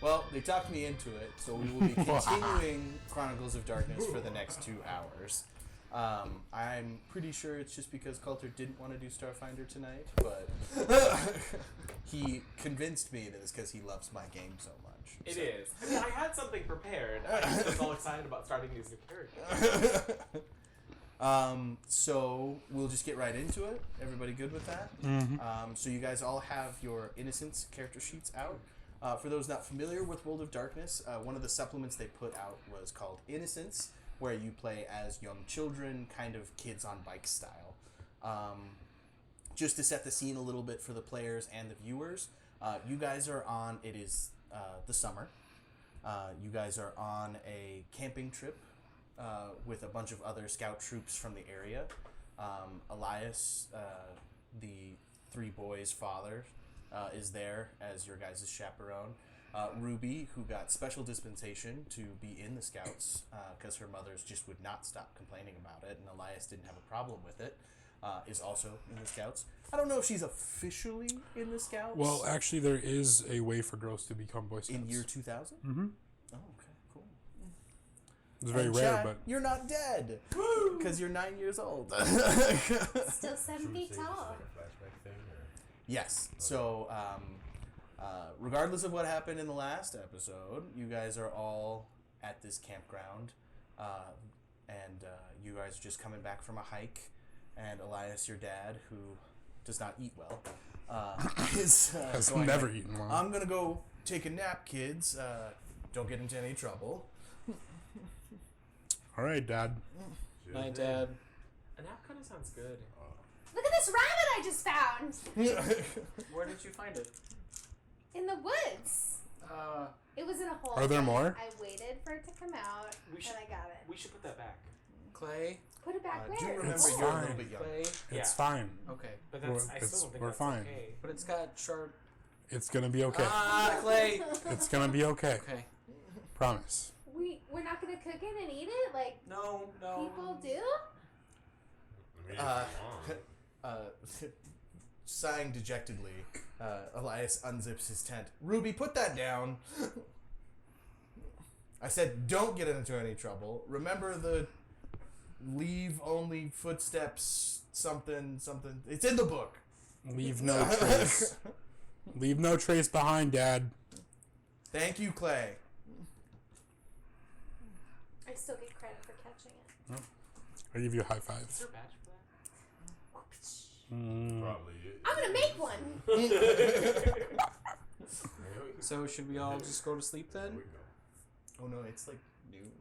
Well, they talked me into it, so we will be continuing Chronicles of Darkness for the next 2 hours. I'm pretty sure it's just because Coulter didn't want to do Starfinder tonight, but he convinced me that it's because he loves my game so much. It is. I mean, I had something prepared. I was all excited about starting these new characters. So we'll just get right into it. Everybody good with that? Mm-hmm. So you guys all have your Innocence character sheets out. For those not familiar with World of Darkness, one of the supplements they put out was called Innocence, where you play as young children, kind of kids on bike style. Just to set the scene a little bit for the players and the viewers, you guys are on, it is the summer. You guys are on a camping trip with a bunch of other scout troops from the area. Elias, the 3 boys' father, is there as your guys' chaperone. Ruby, who got special dispensation to be in the Scouts because her mothers just would not stop complaining about it, and Elias didn't have a problem with it, is also in the Scouts. I don't know if she's officially in the Scouts. Well, actually, there is a way for girls to become Boy Scouts. In year 2000? Mm-hmm. Oh, okay, cool. It's very and rare, Chad, but... You're not dead! Because you're 9 years old. Still 7 feet tall. Yes. So, regardless of what happened in the last episode, you guys are all at this campground, and you guys are just coming back from a hike, and Elias, your dad, who does not eat well, is has going never like, eaten well. I'm going to go take a nap, kids. Don't get into any trouble. All right, Dad. Night, Dad. An app kind of sounds good. Look at this rabbit I just found! Where did you find it? In the woods. It was in a hole. Are there more? I waited for it to come out, We should- and I got it. We should put that back. Clay? Put it back Do where? remember It's you're a fine. little bit young. Clay? It's Yeah. fine. Okay. But that's, We're- I still don't think we're that's fine. okay. But it's got sharp... It's going to be okay. Ah, Clay! It's going to be okay. Okay. Promise. We're not gonna cook it and eat it like No. people do? Sighing dejectedly, Elias unzips his tent. Ruby, put that down. I said, don't get into any trouble. Remember the leave only footsteps something. It's in the book. Leave no trace. Leave no trace behind, Dad. Thank you, Clay. I still get credit for catching it. I give you a high Is five. there a badge for that? Probably. I'm gonna make one! So should we all just go to sleep then? Oh no, it's like noon.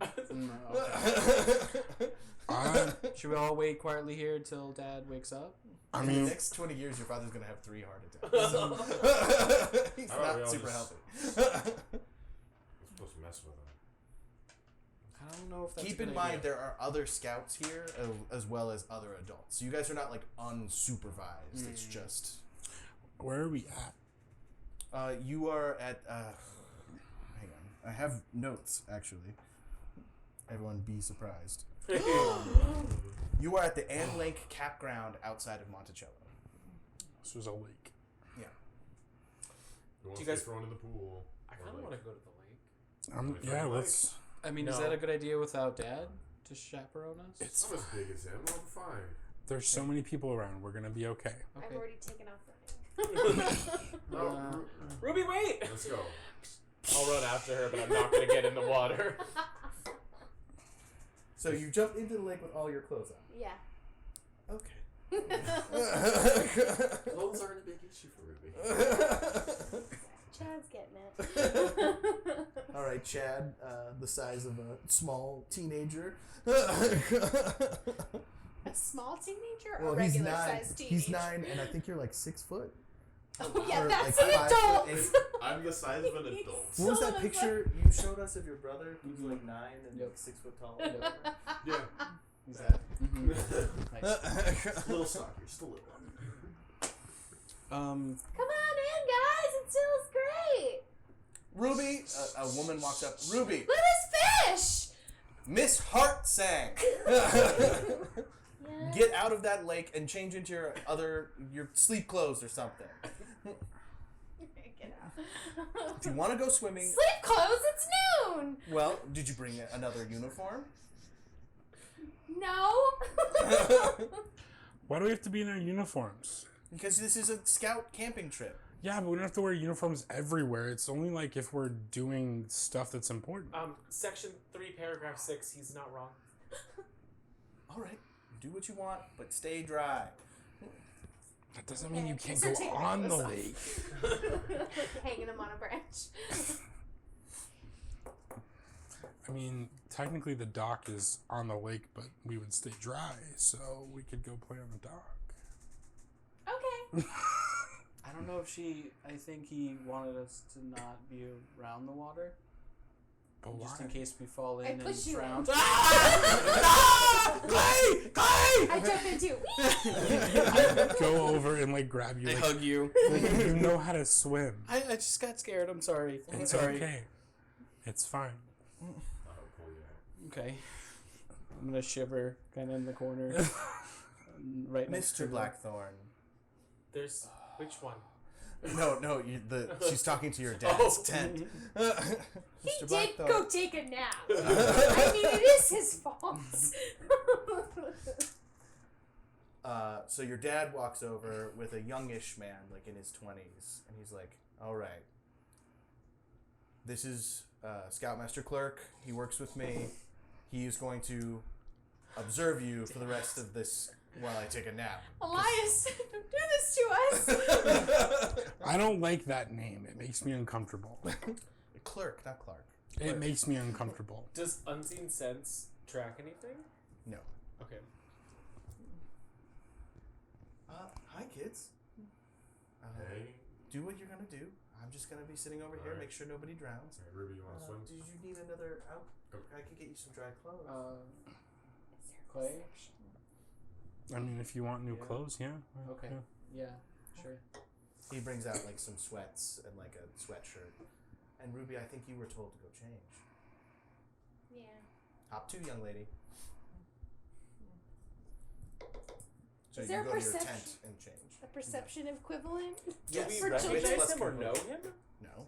Should we all wait quietly here until Dad wakes up? I In mean, the next 20 years, your father's gonna have 3 heart attacks. He's How about we not all super just- healthy. We're supposed to mess with him. I don't know if that's Keep a in good mind, idea. there are other scouts here as well as other adults. So you guys are not like unsupervised. It's just where are we at? you are at. Hang on, I have notes actually. Everyone, be surprised. You are at the Ann Lake Campground outside of Monticello. This was a lake. Yeah. Who wants you to guys- get thrown in the pool? I kind of want to go to the lake. Yeah, Like- let's... I mean, is No. that a good idea without Dad to chaperone us? It's I'm as big as him. I'll be fine. There's so many people around. We're gonna be okay. I've Okay. already taken off running. No, Ruby, wait! let's go. I'll run after her, but I'm not going to get in the water. So you jump into the lake with all your clothes on. Yeah. Okay. Clothes aren't a big issue for Ruby. Chad's getting it. All right, Chad, the size of a small teenager. A small teenager or Well, a he's regular 9. sized teenager? He's 9, and I think you're like 6 foot. Oh, yeah, Or, that's like, an 5 adult. foot 8. I'm the size of an adult. What was So that was picture you showed us of your brother who's like 9 and Yep. 6 foot tall? Yeah. Who's that? Mhm. Little stocky, just a little. Come on in, guys. It feels great. Ruby, a woman walks up. Ruby, Look at this fish. Miss Hart sang. Yeah. Get out of that lake and change into your sleep clothes or something. Get out. If you want to go swimming, Sleep clothes. It's noon. well, did you bring another uniform? No. Why do we have to be in our uniforms? Because this is a scout camping trip. Yeah, but we don't have to wear uniforms everywhere. It's only like if we're doing stuff that's important. Section 3, paragraph 6. He's not wrong. All right, do what you want, but stay dry. That doesn't mean you can't So go take on the clothes off. lake. Hanging him on a branch. I mean, technically the dock is on the lake, but we would stay dry, so we could go play on the dock. Okay. I don't know if I think he wanted us to not be around the water. But Just why? in case we fall in I and push you drown. in. Clay! Clay! I jump into. Go over and like grab you. I Like, hug you. like, you know how to swim. I just got scared. I'm sorry. I'm It's sorry. okay. It's fine. I'll pull you out. Okay. I'm gonna shiver kind of in the corner. Right next to Mr. Blackthorn. There's... Which one? No, she's talking to your dad's Oh. tent. He Mr. did Blackthorn. go take a nap. I mean, it is his fault. So your dad walks over with a youngish man, like in his 20s, and he's like, all right, this is Scoutmaster Clerk. He works with me. He is going to observe you for the rest of this while I take a nap. Elias, don't do this to us. I don't like that name. It makes me uncomfortable. Clerk, not Clark. It makes me uncomfortable. Does Unseen Sense track anything? No. Okay. Hi, kids. Hey. Do what you're going to do. I'm just going to be sitting over here, Alright. make sure nobody drowns. Alright, Ruby, you want to swim? Did you need another out? I could get you some dry clothes. Clay? I mean, if you want new Yeah. clothes, yeah. Okay. Yeah. Yeah, sure. He brings out like some sweats and like a sweatshirt. And Ruby, I think you were told to go change. Yeah. Hop to, young lady. So Is you there go a to your perception- tent and change. A perception equivalent? Do Yes. we For recognize children? him or know him? No.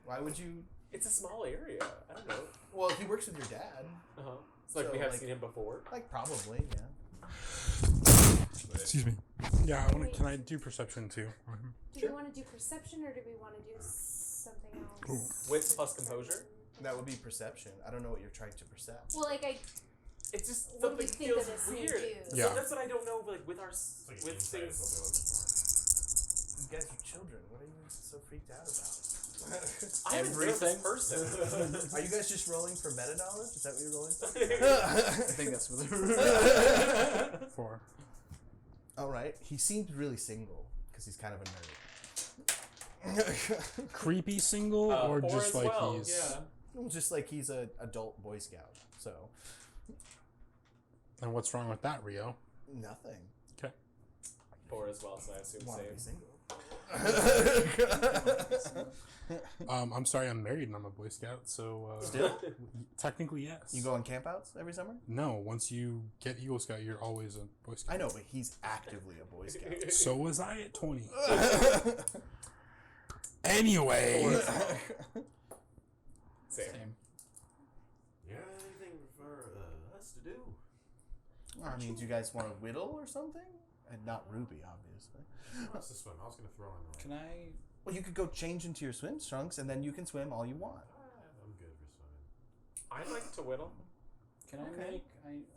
Why would you? It's a small area. I don't know. Well, he works with your dad. Uh-huh. It's like So, we have like- seen him before. Like probably, yeah. Excuse me. Yeah, can I do perception too? Do we want to do perception or do we want to do something else? Ooh. Wit plus composure? That would be perception. I don't know what you're trying to percept. Well, like It's just what do we something think of feels this new weird. dude? Yeah. So that's what I don't know. Like with our It's like with insight is what things. You guys are children. What are you so freaked out about? I'm a nervous Everything. person. Are you guys just rolling for meta knowledge? Is that what you're rolling for? I think that's what they're 4. All right. He seemed really single because he's kind of a nerd. Creepy single or Four just as like well, he's yeah. Well, just like he's an adult Boy Scout. So And what's wrong with that, Rio? nothing. Okay. 4 as well, so I assume Want to be same. single? I'm sorry, I'm married and I'm a Boy Scout, so Still? technically yes. You go on campouts every summer? No, once you get Eagle Scout, you're always a Boy Scout. I know, but he's actively a Boy Scout. So was I at 20. Anyway, Same. You got anything for us to do? I mean, do you guys want to whittle or something? And not Ruby, obviously. Who wants to swim? I was going to throw in the Can I? Well, you could go change into your swim trunks, and then you can swim all you want. I'm good for swimming. I like to whittle. Can I Okay. make?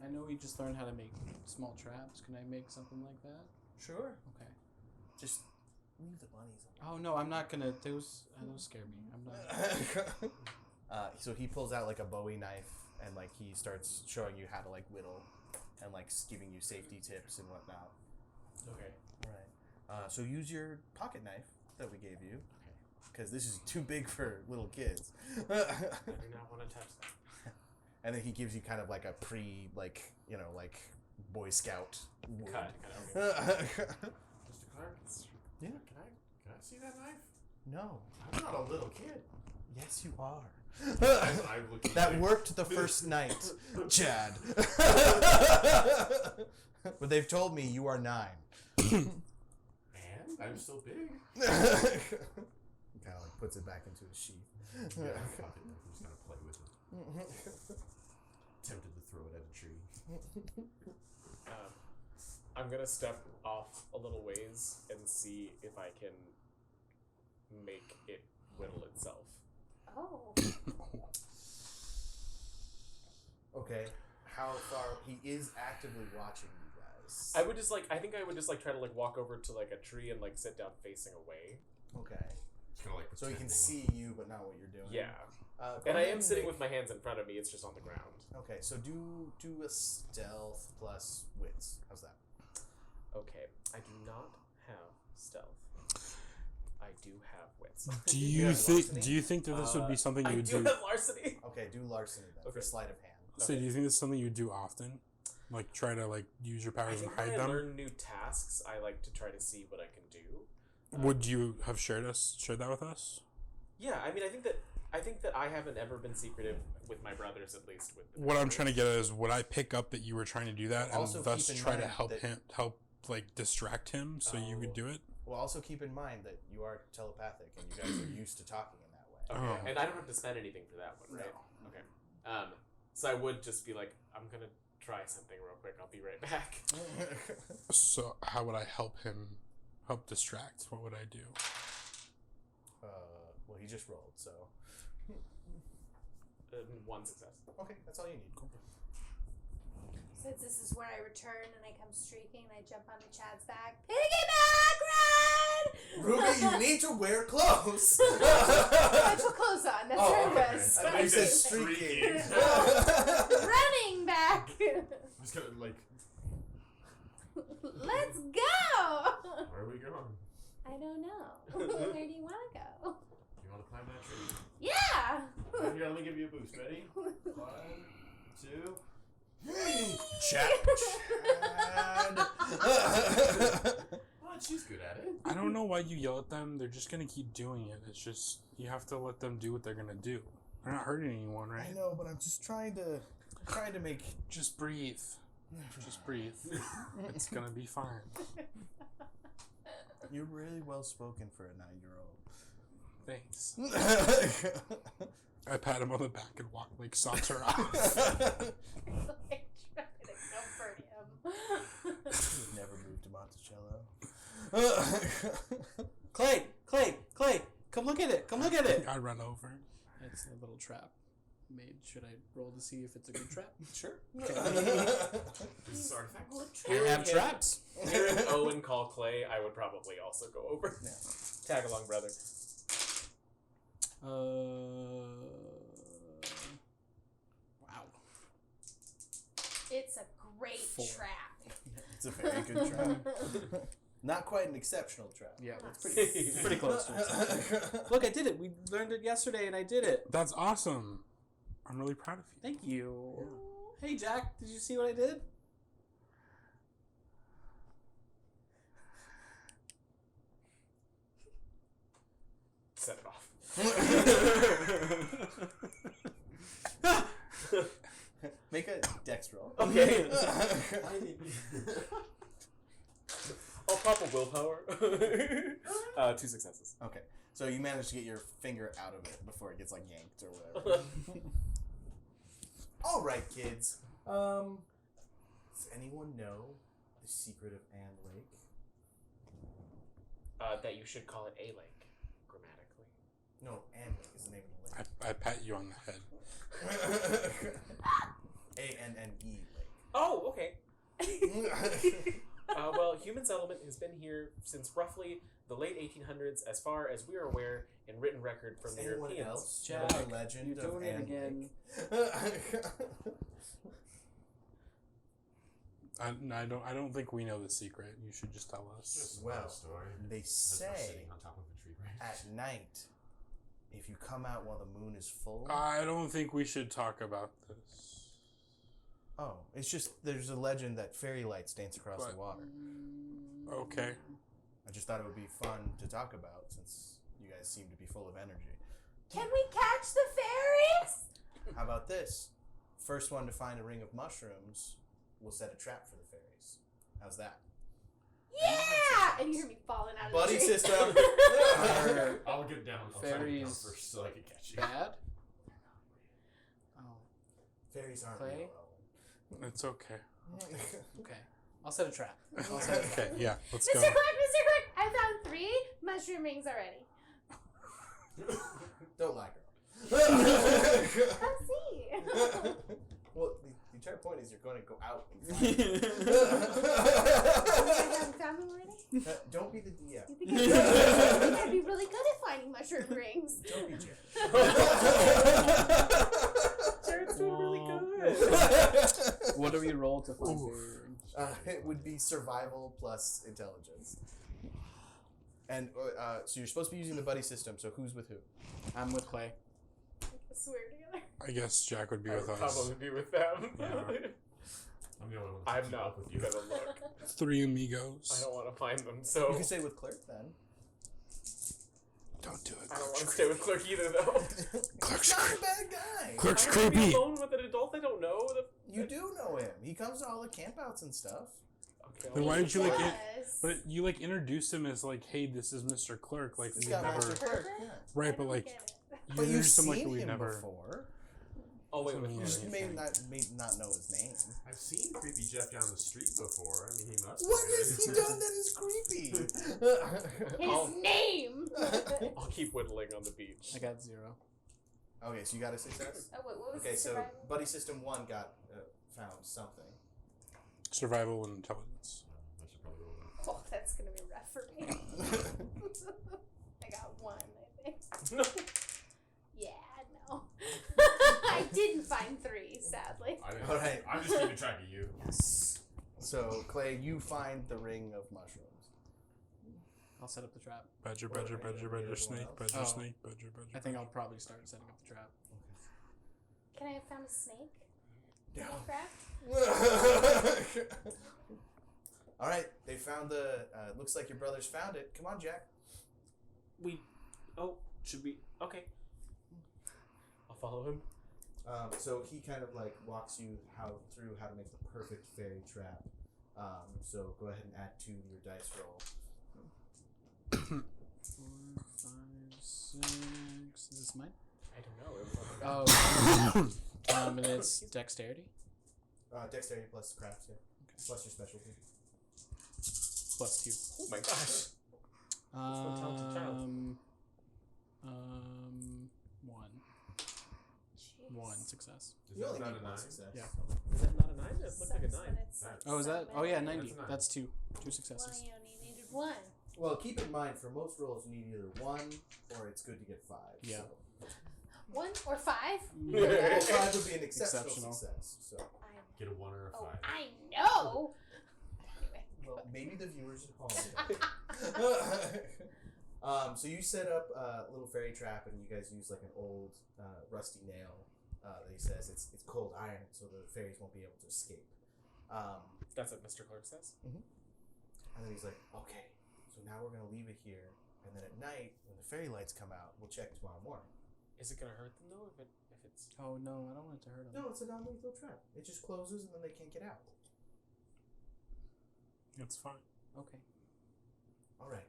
I know we just learned how to make small traps. Can I make something like that? Sure. Okay. Just leave the bunnies Oh no, I'm not gonna. Those scare me. I'm not. alone. So he pulls out like a Bowie knife, and like he starts showing you how to like whittle, and like giving you safety tips and whatnot. Okay. Right. So use your pocket knife that we gave you, because this is too big for little kids. I do not want to touch that. And then he gives you kind of like a Boy Scout wood. Cut. Okay. Mr. Clark? Yeah. Can I see that knife? No. I'm not a little kid. Yes, you are. I'm looking That like- worked the first night, Chad. But they've told me you are 9. And I'm still big. kind of like puts it back into his sheath. Yeah, pocket knife. I'm just gonna play with it. Tempted to throw it at a tree. I'm gonna step off a little ways and see if I can make it whittle itself. Oh. Okay. How far? He is actively watching you guys. I think I would just like try to like walk over to like a tree and like sit down facing away. Okay. It's kind of like So he can pretending. see you, but not what you're doing. Yeah. Go And I ahead am sitting make- with my hands in front of me. It's just on the ground. Okay, so do a stealth plus wits. How's that? Okay. I do not have stealth. I do have wits. Do You you have think? larceny? Do you think that this would be something you I would do do? have larceny. Okay, do larceny then for Okay. sleight of hand. So do you think this is something you do often? Like try to like use your I powers and think when hide I them? learn new tasks, I like to try to see what I can do. Would you have shared that with us? Yeah, I mean, I think that I haven't ever been secretive with my brothers, at least with. The What I'm trying to get at is, would I pick up that you were trying to do that, and Also thus keep in try to mind help that- like distract him, so you Oh. could do it? Well, also keep in mind that you are telepathic and you guys are used to talking in that way. Okay, Oh. and I don't have to spend anything for that one, right? Okay. So I would just be like, I'm gonna try something real quick. I'll be right back. So how would I help distract? What would I do? Well, he just rolled, so One success. okay, that's all you need. Since this is where I return and I come streaking and I jump onto Chad's back. Piggyback ride! Ruby, you need to wear clothes. I put clothes on. That's Oh, where okay. it was. I thought you said streaking. Running back. I'm just gonna like. Let's go. Where are we going? I don't know. Where do you want to go? You want to climb that tree? Yeah. Here, let me give you a boost. Ready? 1, 2. Chad. What? She's good at it. I don't know why you yell at them. They're just gonna keep doing it. It's just you have to let them do what they're gonna do. They're not hurting anyone, right? I know, but I'm just trying to make. Just breathe. Just breathe. It's gonna be fine. You're really well spoken for a 9-year-old. Thanks. I pat him on the back and walk like saunter off. Like trying to comfort him. You've never moved to Monticello. Clay, come look at it. I run over. It's a little trap made. Should I roll to see if it's a good trap? Sure. This is artifact. I have traps. Hearing Owen call Clay, I would probably also go over. Yeah. Tag along, brother. Wow. It's a great 4. trap. It's a very good trap. Not quite an exceptional trap. Yeah, It's it's pretty close to it. Look, I did it. We learned it yesterday, and I did it. That's awesome. I'm really proud of you. Thank you. Hey, Jack, did you see what I did? Set it off. Make a dex roll. Okay. I'll pop a willpower. 2 successes. Okay, so you managed to get your finger out of it before it gets like yanked or whatever. All right, kids. Does anyone know the secret of Ann Lake? That you should call it a lake, grammatically. No, Ann Lake is the name of the lake. I pat you on the head. ANNE Oh, okay. Well, human settlement has been here since roughly the late 1800s, as far as we are aware, in written record from the Anyone Europeans. else Jack, know the legend you're of doing it Ann again. Lake? I don't think we know the secret. You should just tell us. Just Well, a story. they As we're say sitting on top of a tree branch. at night, if you come out while the moon is full. I don't think we should talk about this. Oh, it's just there's a legend that fairy lights dance across the What? water. Okay. I just thought it would be fun to talk about since you guys seem to be full of energy. Can we catch the fairies? How about this? First one to find a ring of mushrooms will set a trap for the fairies. How's that? Yeah! And you hear me falling out of Buddy the tree. system. I'll get down. I'll try to get down Fairies first so I can catch you. bad. Oh, Fairies aren't Clay? real. It's okay. okay. I'll set a trap. I'll set a trap. Okay, yeah, let's Mr. go. Clark, Mr. Clark, I found 3 mushroom rings already. Don't lie, girl. Come see. Well, the entire point is you're going to go out. And I haven't found them already? don't be the DM. You think I'd be really good at finding mushroom rings? Don't be Jared. Jared's doing really good. What do we roll to find Oof. fairy rings? It would be survival plus intelligence. And so you're supposed to be using the buddy system. So who's with who? I'm with Clay. Swear together. I guess Jack would be I with would us. probably be with them. Yeah. I'm the only one. I'm keep not. up with You you. gotta look. 3 amigos. I don't want to find them, so You can stay with Clerk then. Don't do it. I don't want Clerk's to stay with Clerk either, though. Clerk's not a creepy. bad guy. Clerk's I don't wanna be creepy. alone with an adult I don't know. You do know him. He comes to all the campouts and stuff. Okay, Then I'll why just- did you like it? Yes. But you like introduced him as like, hey, this is Mr. Clerk. Like He's we got never. Master Clerk. Yeah. Right, I but don't like get it. you But you've introduced him like seen we him never. before. Oh wait, with Yeah. You just Yeah. may not know his name. I've seen Creepy Jeff down the street before. I mean, he must. What be. has he done that is creepy? His name! I'll keep whittling on the beach. I got 0. Okay, so you got a success? Oh, wait, what was Okay, the so survival? Buddy System 1 got found something. Survival and intelligence. I should probably roll that. Oh, that's gonna be rough for me. I got 1, I think. No. Yeah, no. I didn't find 3, sadly. I didn't. All right. I'm just keeping track of you. So, Clay, you find the ring of mushrooms. I'll set up the trap. Badger, What, badger, are you badger, gonna do badger, everyone snake, else? badger, Oh. snake, badger, badger. I think I'll probably start setting up the trap. Can I have found a snake? Yeah. Minecraft? All right, they found the. Looks like your brothers found it. Come on, Jack. Should we? Okay. I'll follow him. So he kind of like walks you through how to make the perfect fairy trap. So go ahead and add 2 to your dice roll. 4, 5, 6. Is this mine? I don't know. It was on the Oh. And it's dexterity. Dexterity plus crafts, yeah. Plus your specialty. Plus 2. Oh my gosh. one talented child. 1. Jeez. 1 success. Is You that only not need a 1 9? success. Yeah. Is that not a 9? It looks like a Sucks 9. when it's like Oh, is that? so Oh yeah, many. 90. That's a 9. That's 2 Well, successes. you only needed 1. Well, keep in mind, for most rolls, you need either 1 or it's good to get 5. Yeah. So. 1 or 5? Well, 5 would be an exceptional Exceptional. success. So, Get a 1 or a 5. Oh, I know! Anyway. well, maybe the viewers at home. So you set up a little fairy trap, and you guys use like an old rusty nail that he says it's cold iron, so the fairies won't be able to escape. That's what Mr. Clark says. And then he's like, okay, so now we're gonna leave it here, and then at night when the fairy lights come out, we'll check tomorrow morning. Is it gonna hurt them though? If it's Oh no, I don't want it to hurt him. No, it's a non-lethal trap. It just closes and then they can't get out. It's fine. Okay. All right.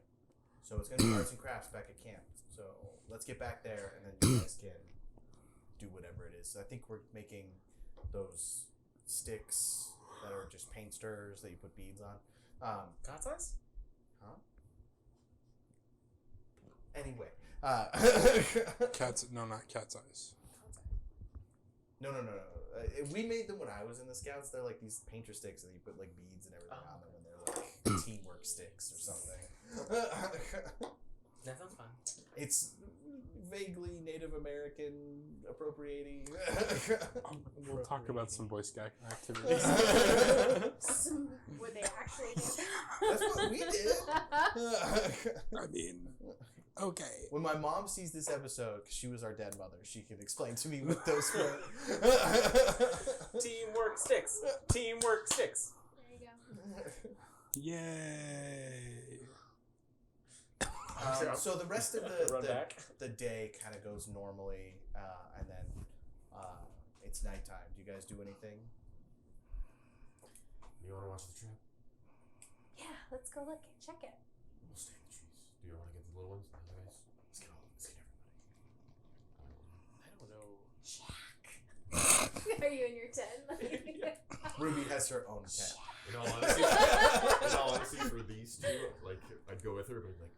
So it's gonna be arts and crafts back at camp. So let's get back there, and then you guys can do whatever it is. I think we're making those sticks that are just paint stirrers that you put beads on. God's eyes? Huh? Anyway. Cat's no, not cat's eyes. No. We made them when I was in the Scouts. They're like these painter sticks, and you put like beads and everything on them, and they're like teamwork sticks or something. That sounds fun. It's vaguely Native American appropriating. We'll talk about some Boy Scout activities. Were they actually doing That's what we did. I mean, okay. When my mom sees this episode, because she was our dead mother, she can explain to me what those were. Teamwork sticks. Teamwork sticks. There you go. Yay. So the rest of Run back. the day kind of goes normally, and then it's nighttime. Do you guys do anything? You want to watch the trap? Yeah. let's go look and check it. We'll stay in the trees. Do you want to get the little ones? The other guys? Let's get everybody. I don't know. Are you in your tent? Ruby has her own tent. In all honesty, for these two, like, I'd go with her, but like, ready?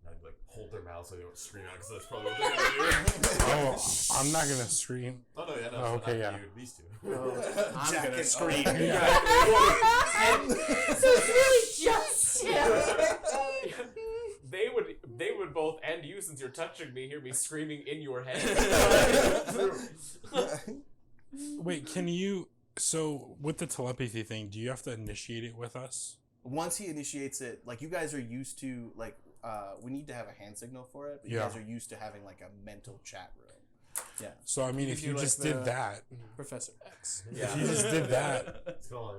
And I'd like hold their mouths so they don't scream out, because that's probably what they're gonna do. Oh, I'm not gonna scream. Oh no, yeah, no. Oh, okay, not yeah. You, these two. I'm Jack gonna and scream. Owen. So it's really just him. They would both, and you, since you're touching me, hear me screaming in your head. Wait, can you? So with the telepathy thing, do you have to initiate it with us? Once he initiates it, like you guys are used to, like we need to have a hand signal for it. But you Yeah. guys are used to having like a mental chat room. Yeah. So I mean, if You you do, just like, did the- that, Professor X. if you just did that, It's called.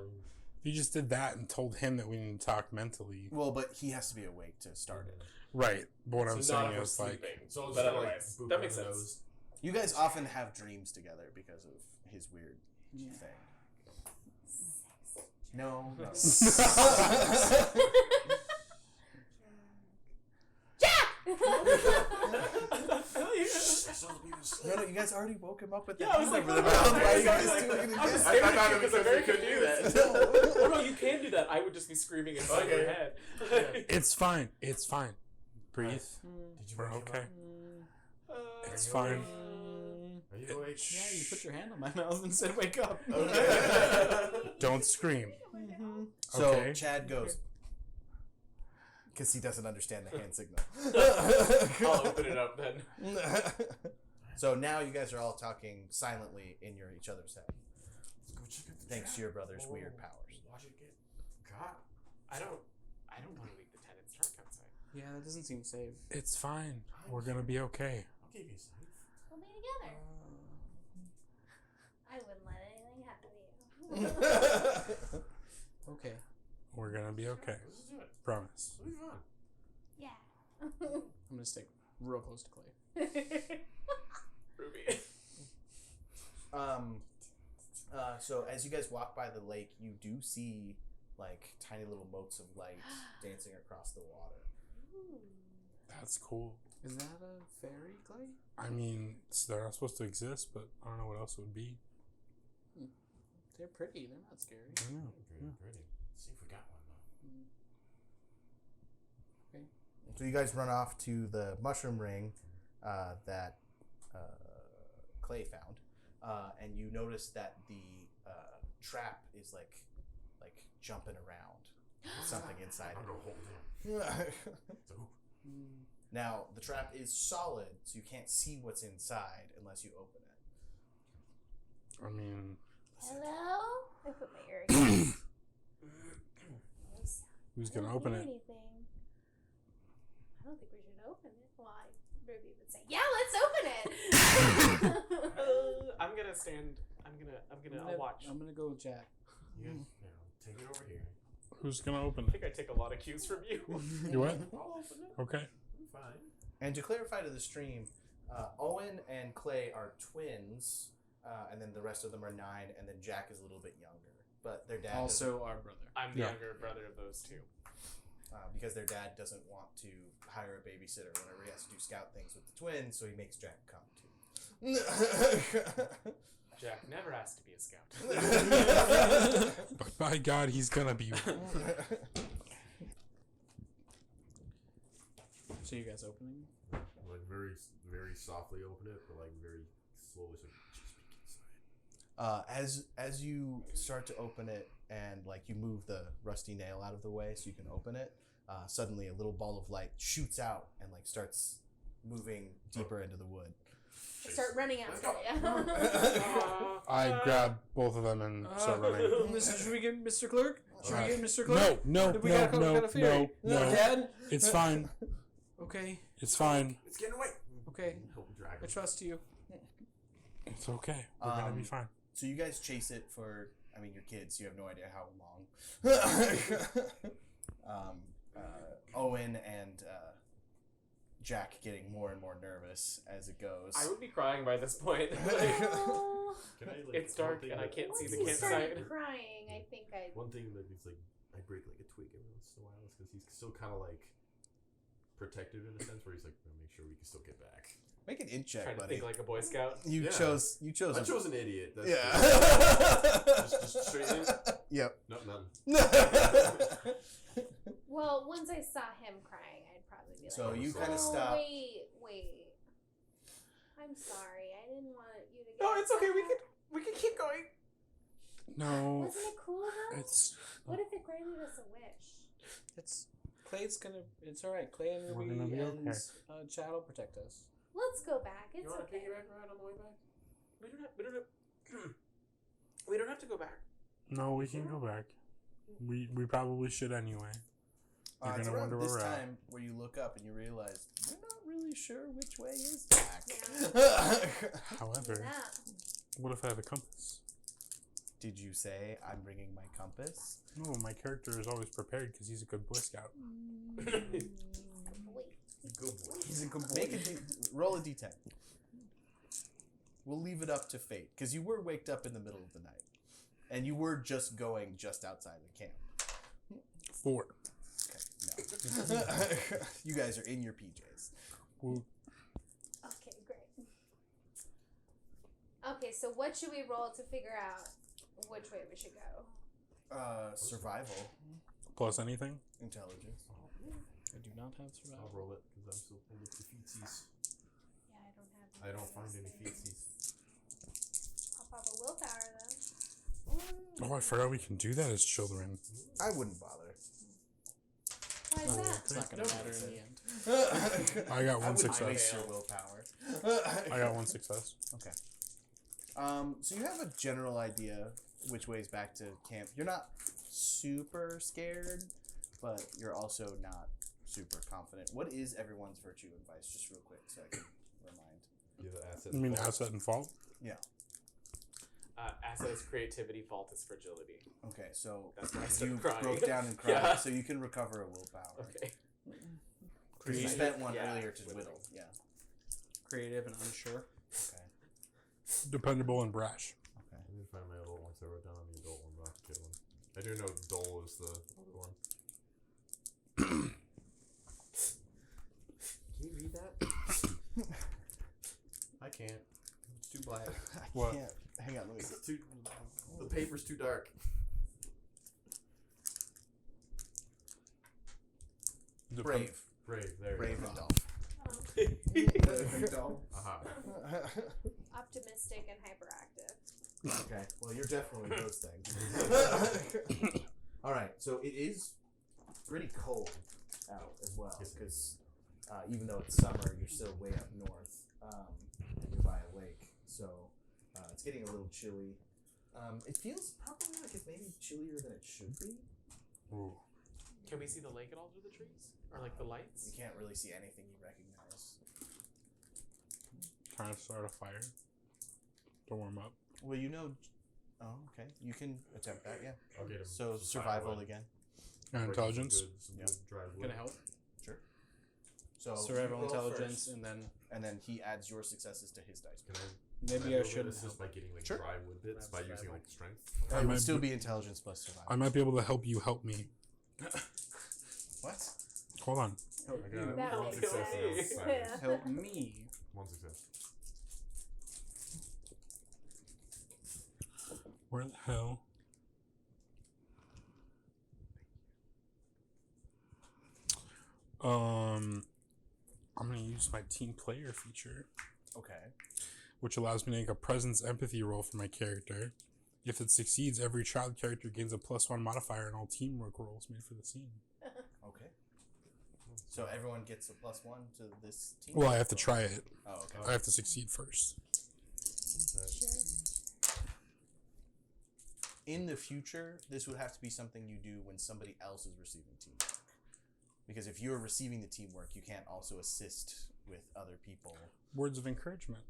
if you just did that and told him that we need to talk mentally, Well, but he has to be awake to start it. right? But what I'm So not saying if we're is like, sleeping. So it's But just like otherwise, boop that on makes the sense. nose. You guys often have dreams together because of his weird Yeah. thing. No. no. Jack! No, you guys already woke him up with Yeah, that. I was like, over the what? mouth. Why are you I was guys like, doing it I'm just again? scared I thought because it I'm was very because you confused. could Oh no, you can do that. I would just be screaming inside your Okay. head. it's fine, it's fine. Breathe. Did you We're wake him okay. up? It's you fine. Are you awake? Yeah, you put your hand on my mouth and said, "Wake up." Okay. Don't scream. So Okay. Chad goes, because he doesn't understand the hand signal. I'll open it up then. So now you guys are all talking silently in each other's head, Let's go check out the thanks trap. to your brother's Whoa, weird whoa, powers. Watch it get caught. I don't want to leave the tent. It's dark outside. Yeah, that doesn't seem safe. It's fine. We're gonna be okay. I'll give you some. We'll be together. I wouldn't let anything happen to you. Okay. We're gonna be okay. Let's just do it. Promise. It'll be fun. Yeah. I'm gonna stick real close to Clay. Ruby. So as you guys walk by the lake, you do see like tiny little motes of light dancing across the water. That's cool. Is that a fairy, Clay? I mean, they're not supposed to exist, but I don't know what else it would be. They're pretty. They're not scary. I don't know. Pretty. Let's see if we got one though. Okay. So you guys run off to the mushroom ring that Clay found, and you notice that the trap is like jumping around. With something inside I'm it. gonna hold him. So, Now the trap is solid, so you can't see what's inside unless you open it. I mean, Hello? I put my ear who's I gonna don't open hear it? anything. I don't think we should open it. Well, Ruby would say, "Yeah, let's open it." I'm gonna stand. I'll watch. I'm gonna go with Jack. you guys, take it over here. Who's gonna open I it? think I take a lot of cues from you. You what? I'll open it. Okay. I'm fine. And to clarify to the stream, Owen and Clay are twins, and then the rest of them are 9, and then Jack is a little bit younger. But their dad Also, our brother. I'm the Yeah. younger brother of those two. because their dad doesn't want to hire a babysitter whenever he has to do scout things with the twins, so he makes Jack come too. Jack never asked to be a scout. But by God, he's gonna be. So you guys opening? Like very, very softly open it, but like very slowly. So just peek inside. As you start to open it and like you move the rusty nail out of the way so you can open it, suddenly a little ball of light shoots out and like starts moving deeper into the wood. I start running after I grab both of them and start running. Should we get Mr. Clerk? Should we get Mr. No, Clerk? no, We no, got no, a fairy. no, no. Dad? It's fine. Okay. It's fine. It's getting away. Okay. Help me drag I him. trust you. It's okay. We're gonna be fine. So you guys chase it for, I mean, you're kids, so you have no idea how long. Owen and Jack getting more and more nervous as it goes. I would be crying by this point. Oh. Can I, like, It's dark one thing and I that- can't see Once the he campsite. started crying, I think I. One thing that is like I break like a twig every once in a while because he's still kind of like protective in a sense where he's like, "We'll make sure we can still get back." Make an int check, Trying to buddy. think like a Boy Scout. You Yeah. chose. I chose an idiot. That's Yeah. just straight in. Yep. Nope, none. Well, once I saw him crying, I'd probably be like, So you kind "Oh, of stop. Wait. I'm sorry. I didn't want you to get No, it's okay. upset." We can keep going. No, Wasn't it cool though? it's What if it granted us a wish? It's Clay's gonna. It's all right. Clay and We're Ruby gonna be and okay. Chad will protect us. Let's go back. It's You want okay. to piggyback ride on the way back? We don't have to go back. no. We can go back. We probably should anyway. You're It's gonna around wonder this where we're at. time where you look up and you realize you're not really sure which way is back. However, Yeah. what if I have a compass? Did you say I'm bringing my compass? No, my character is always prepared because he's a good Boy Scout. Wait. Good boy. He's a good boy. Make a roll a d10. We'll leave it up to fate because you were waked up in the middle of the night, and you were just going just outside the camp. 4. Okay, no. You guys are in your PJs. Ooh, Okay, great. Okay, so what should we roll to figure out which way we should go? Survival, plus anything? intelligence. I do not have I'll survival. roll it because I'm still full of the feetsies. Yeah, I don't have. I don't find any feetsies. I'll pop a willpower though. Oh, I forgot we can do that as children. I wouldn't bother. Why is that? It's not gonna matter in the end. I got I one wouldn't success. waste your willpower. I got one success. Okay. So you have a general idea which way is back to camp. You're not super scared, but you're also not super confident. What is everyone's virtue and vice, just real quick, so I can remind? Yeah, the asset. You mean fault. asset and fault? Yeah. Asset is creativity, fault is fragility. Okay, so That's why I you started crying. broke down and cried, Yeah. so you can recover a willpower. Okay. Because you spent one Yeah, earlier to whittle. whittle. Yeah. Creative and unsure. Okay. Dependable and brash. Okay. I didn't find my adult one, so I wrote down on the adult one, but I'll get one. I do know Dole is the other one. Can you read that? I can't. It's too black. I What? can't. Hang on, let me. It's too. The paper's too dark. Brave. Brave. There. Brave you and go. dull. Aha. Optimistic and hyperactive. Okay, well, you're definitely those things. All right, so it is pretty cold out as well, Yes, it because even though it's summer, you're still way up north, and you're by a lake, so it's getting a little chilly. It feels probably like it's maybe chillier than it should be. Ooh. Can we see the lake at all through the trees? Or like the lights? You can't really see anything you recognize. Trying to start a fire to warm up. Well, you know. Oh, okay. You can attempt that, yeah. I'll get him. So some survival firewood. again. And Break some intelligence. good- Some Yeah. good dry wood. Gonna help. Sure. So Survival, you roll intelligence, first, and then he adds your successes to his dice. Can I? maybe I should. Assist by getting like Sure. dry wood bits Grab by using survival. like strength. I It might would still be- be intelligence plus survival. I might be able to help you help me. What? Hold on. I got That one makes success and I was sense. silent. Yeah. Help me. One success. Where the hell? I'm gonna use my team player feature, Okay. which allows me to make a presence empathy roll for my character. If it succeeds, every child character gains a +1 modifier in all teamwork rolls made for the scene. Okay. So everyone gets a +1 to this team? Well, I have to try it. Oh, okay. I have to succeed first. Sure. In the future, this would have to be something you do when somebody else is receiving teamwork. Because if you're receiving the teamwork, you can't also assist with other people Words of encouragement.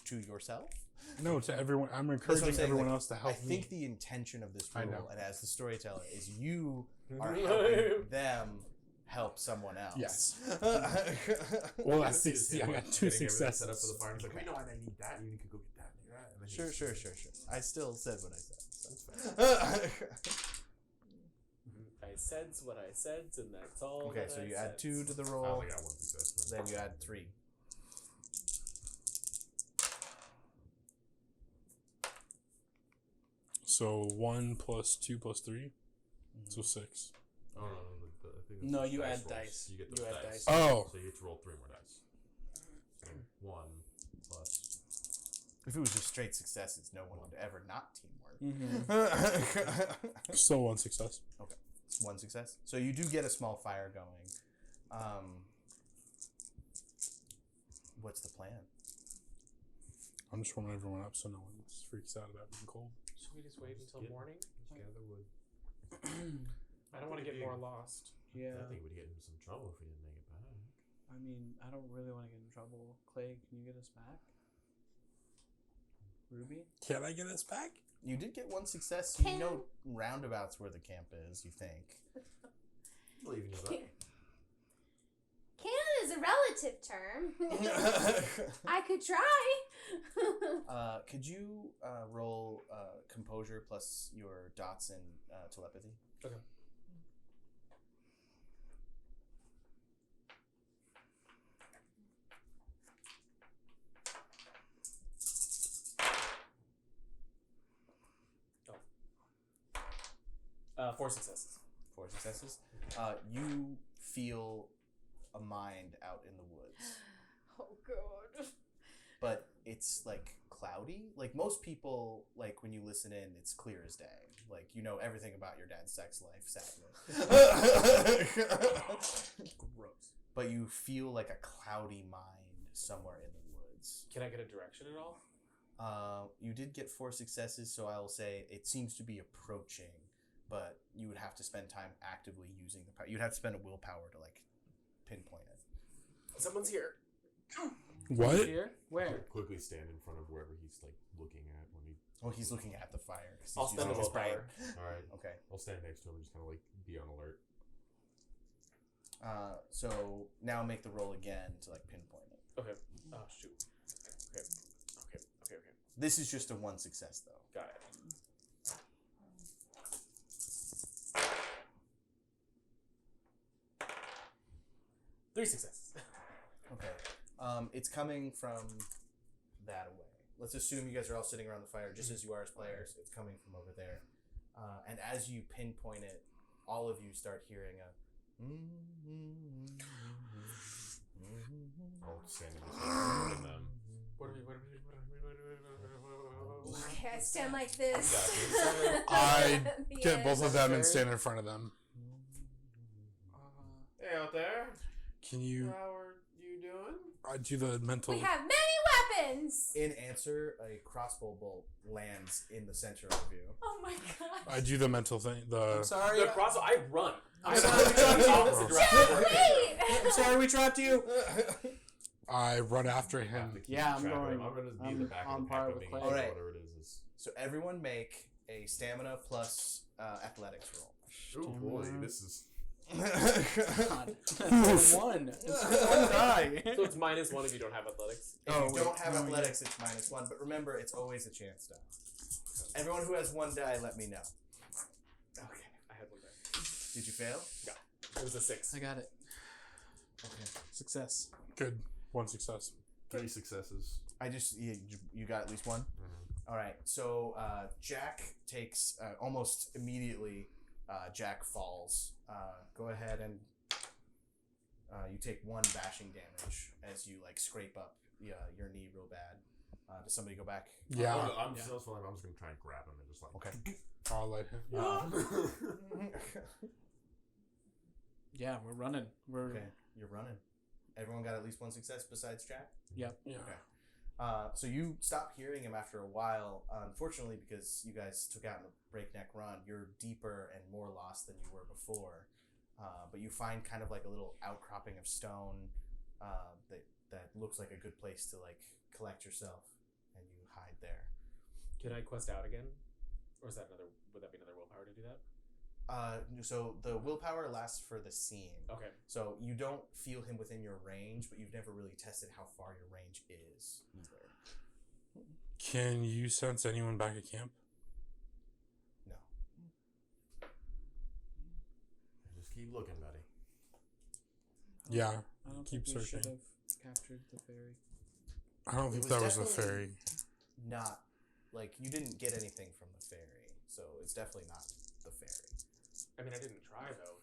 to yourself. No, to everyone. I'm That's what I'm encouraging saying, everyone like, else to I help think me. the intention of this I rule, know. and as the storyteller, is you are helping them help someone else. Yes. Well, that's six. I got 2 Getting everything set up successes. for the fire. He's like, wait, no, I need that. You could go get that. Yeah. And then Sure. he's- I still said what I said. So. said's what I said, and that's all. Okay, that so I you add said. 2 to the I roll. only got one success. Then you add 3. So 1 plus 2 plus 3, so 6. Oh no, I think No, it's you dice add rolls. dice. You get You those add dice. dice. Oh, So you get to roll 3 more dice. So 1 plus. If it was just straight successes, no one would ever not teamwork. Mm-hmm. still 1 success. It's 1 success. So you do get a small fire going. What's the plan? I'm just warming everyone up so no one freaks out about being cold. Should we just wait until Get- morning? Just gather wood. I don't want to get more lost. Yeah. I think we'd get into some trouble if we didn't make it back. I mean, I don't really want to get in trouble. Clay, can you get us back? Ruby? Can I get us back? You did get 1 success. Can- You know roundabouts where the camp is, you think. Believe in yourself. Can is a relative term. I could try. Could you roll composure plus your dots in telepathy? Okay. Oh. 4 successes. 4 successes. You feel a mind out in the woods, Oh god. but it's like cloudy. Like most people, like when you listen in, it's clear as day. Like you know everything about your dad's sex life, sadly. Gross. But you feel like a cloudy mind somewhere in the woods. Can I get a direction at all? You did get 4 successes, so I will say it seems to be approaching, but you would have to spend time actively using the power. You'd have to spend a willpower to like pinpoint it. Someone's here. What? Here? Where? Quickly stand in front of wherever he's like looking at when he. Oh, he's looking at the fire. 'Cause he's I'll spend using a his brain. willpower. All right. Okay. I'll stand next to him and just kind of like be on alert. So now make the roll again to like pinpoint it. Okay. Oh shoot. Okay. This is just a 1 success though. Got it. Three successes. Okay. It's coming from that away. Let's assume you guys are all sitting around the fire, just as you are as players. It's coming from over there. And as you pinpoint it, all of you start hearing a. I'll stand in between them. What are we? Okay, I stand like this. I The get end. both of them and stand in front of them. Hey out there. Can you How are you doing? do the mental? We have many weapons. In answer, a crossbow bolt lands in the center of you. Oh my god. I do the mental thing. The I'm sorry. The cross. I run. I'm sorry we trapped you. Opposite direction. Wait. I'm sorry we trapped you. I run after Have him. to keep Yeah, I'm track of going- him. I'm gonna be in I'm the back on of the par pack with being Clay. like, Alright. whatever it is. So everyone make a stamina plus athletics roll. Oh boy, this is. God. That's one. It's one die. So it's -1 if you don't have athletics. If Oh, you wait. don't have No, athletics, it's -1. But remember, it's always a chance die. Everyone who has 1 die, let me know. Okay. I had one there. Did you fail? It was a 6. I got it. Okay. Success. Good. 1 success. 3 successes. You got at least 1? All right. So Jack takes almost immediately. Jack falls. Go ahead and you take 1 bashing damage as you like scrape up your knee real bad. Does somebody go back? Yeah. I'm just gonna try and grab him and just like. Okay. I'll let him. Yeah, we're running. We're Okay. You're running. Everyone got at least 1 success besides Jack. Yep. Yeah. Okay. So you stop hearing him after a while. Unfortunately, because you guys took out in a breakneck run, you're deeper and more lost than you were before. But you find kind of like a little outcropping of stone that looks like a good place to like collect yourself, and you hide there. Can I quest out again, or is that another? Would that be another willpower to do that? So the willpower lasts for the scene. Okay. So you don't feel him within your range, but you've never really tested how far your range is either. Can you sense anyone back at camp? No. looking, buddy. Yeah. I don't Keep think we should searching. have captured the fairy. I don't think was that was a definitely- fairy. Not like you didn't get anything from the fairy, so it's definitely not the fairy. I mean, I didn't try though.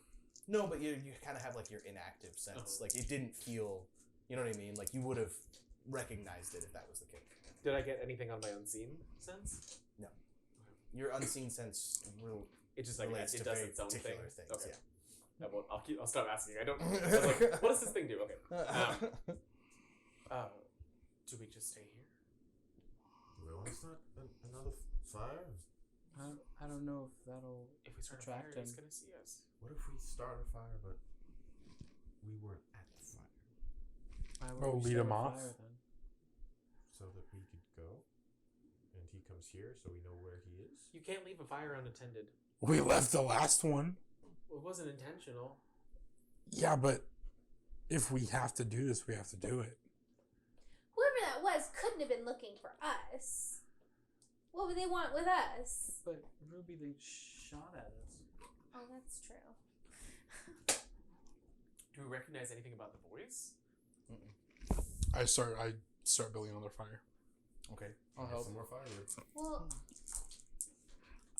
No, but you kind of have like your inactive sense. Like it didn't feel, you know what I mean? Like you would have recognized it if that was the case. Did I get anything on my unseen sense? Your unseen sense It just like relates it to does very its own thing. particular things. Okay. I'll stop asking. I don't. I was like, what does this thing do? Okay. Do we just stay here? Do we want to start another fire? I don't know if that'll. If we start a Attract fire, he's him. gonna see us. What if we start a fire, but we weren't at the fire, Why would Oh, we lead start him a off? fire then? so that we could go, and he comes here, so we know where he is? You can't leave a fire unattended. We left the last one. Well, it wasn't intentional. Yeah, but if we have to do this, we have to do it. Whoever that was couldn't have been looking for us. What would they want with us? But Ruby, they shot at us. Oh, that's true. Do we recognize anything about the voice? I start building another fire. Okay. I'll Get help. some more firewood. Well,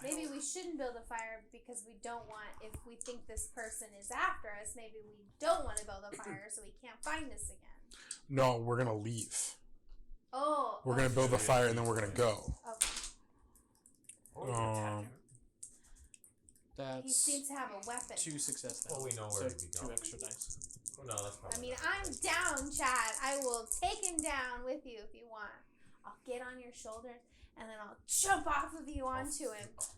maybe we shouldn't build a fire because we don't want, if we think this person is after us, maybe we don't want to build a fire so he can't find us again. No, we're gonna leave. Oh. We're gonna build a fire and then we're gonna go. Okay. Or we can attack him. He That's seems to have a weapon. 2 success now. Well, we know so where he'd be 2 going. extra dice. Oh, no, that's probably I mean, not. I'm down, Chad. I will take him down with you if you want. I'll get on your shoulders and then I'll jump off of you onto him. I'll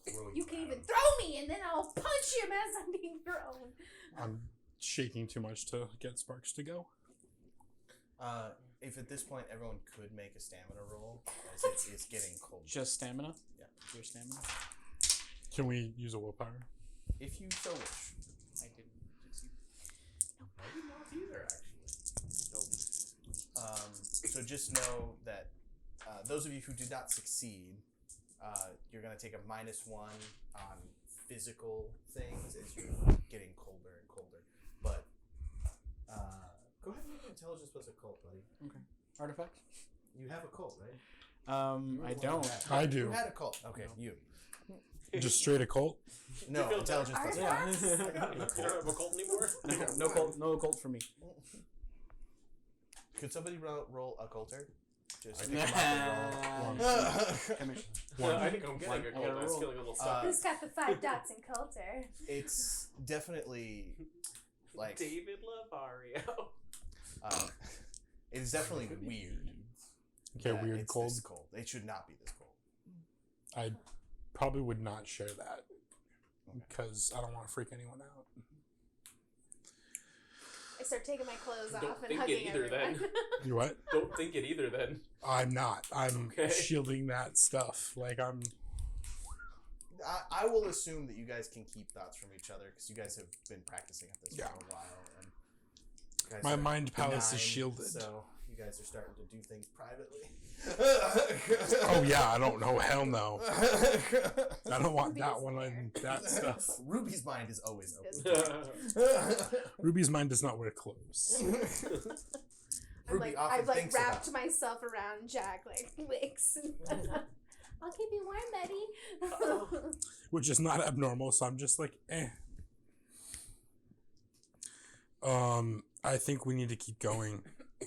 throw You can at even him. throw me and then I'll punch him as I'm being thrown. I'm shaking too much to get Sparks to go. If at this point everyone could make a stamina roll, as it is getting cold. Just stamina? Yeah. Your stamina? Can we use a willpower? If you so wish. I didn't succeed. I did not either, actually. So just know that those of you who did not succeed, you're going to take a -1 on physical things as you're getting colder and colder. But go ahead and make an intelligence plus occult, buddy. Okay. Artifact? You have a cult, right? I don't. I You do. had a cult. Okay, No. you. Just straight occult? No, feel intelligence plus Yeah. Artifacts? You don't have a cult anymore? No occult for me. Could somebody roll a culter? Just pick Nah. them up and roll. Come here. I think I'm getting a I cult. gotta I was roll. feeling a little stuck. Who's got the 5 dots in Coulter? It's definitely like David Lavario. it is definitely weird. Okay, that weird it's cold. This cold. It should not be this cold. I probably would not share that Okay. because I don't want to freak anyone out. I start taking my clothes Don't off and think it hugging either, then. everyone. You what? Don't think it either then. I'm not. I'm Okay. shielding that stuff. Like I'm. I will assume that you guys can keep thoughts from each other because you guys have been practicing at this Yeah. for a while. And you guys My are mind palace is benign, shielded. So you guys are starting to do things privately. Oh yeah, I don't know. Hell no. I don't want Ruby's that one there. on that stuff. Ruby's mind is always Does- open. Ruby's mind does not wear clothes. Ruby often I've like thinks about wrapped myself around Jack like wicks. I'll keep you warm, buddy. Which is not abnormal, so I'm just like, eh. I think we need to keep going.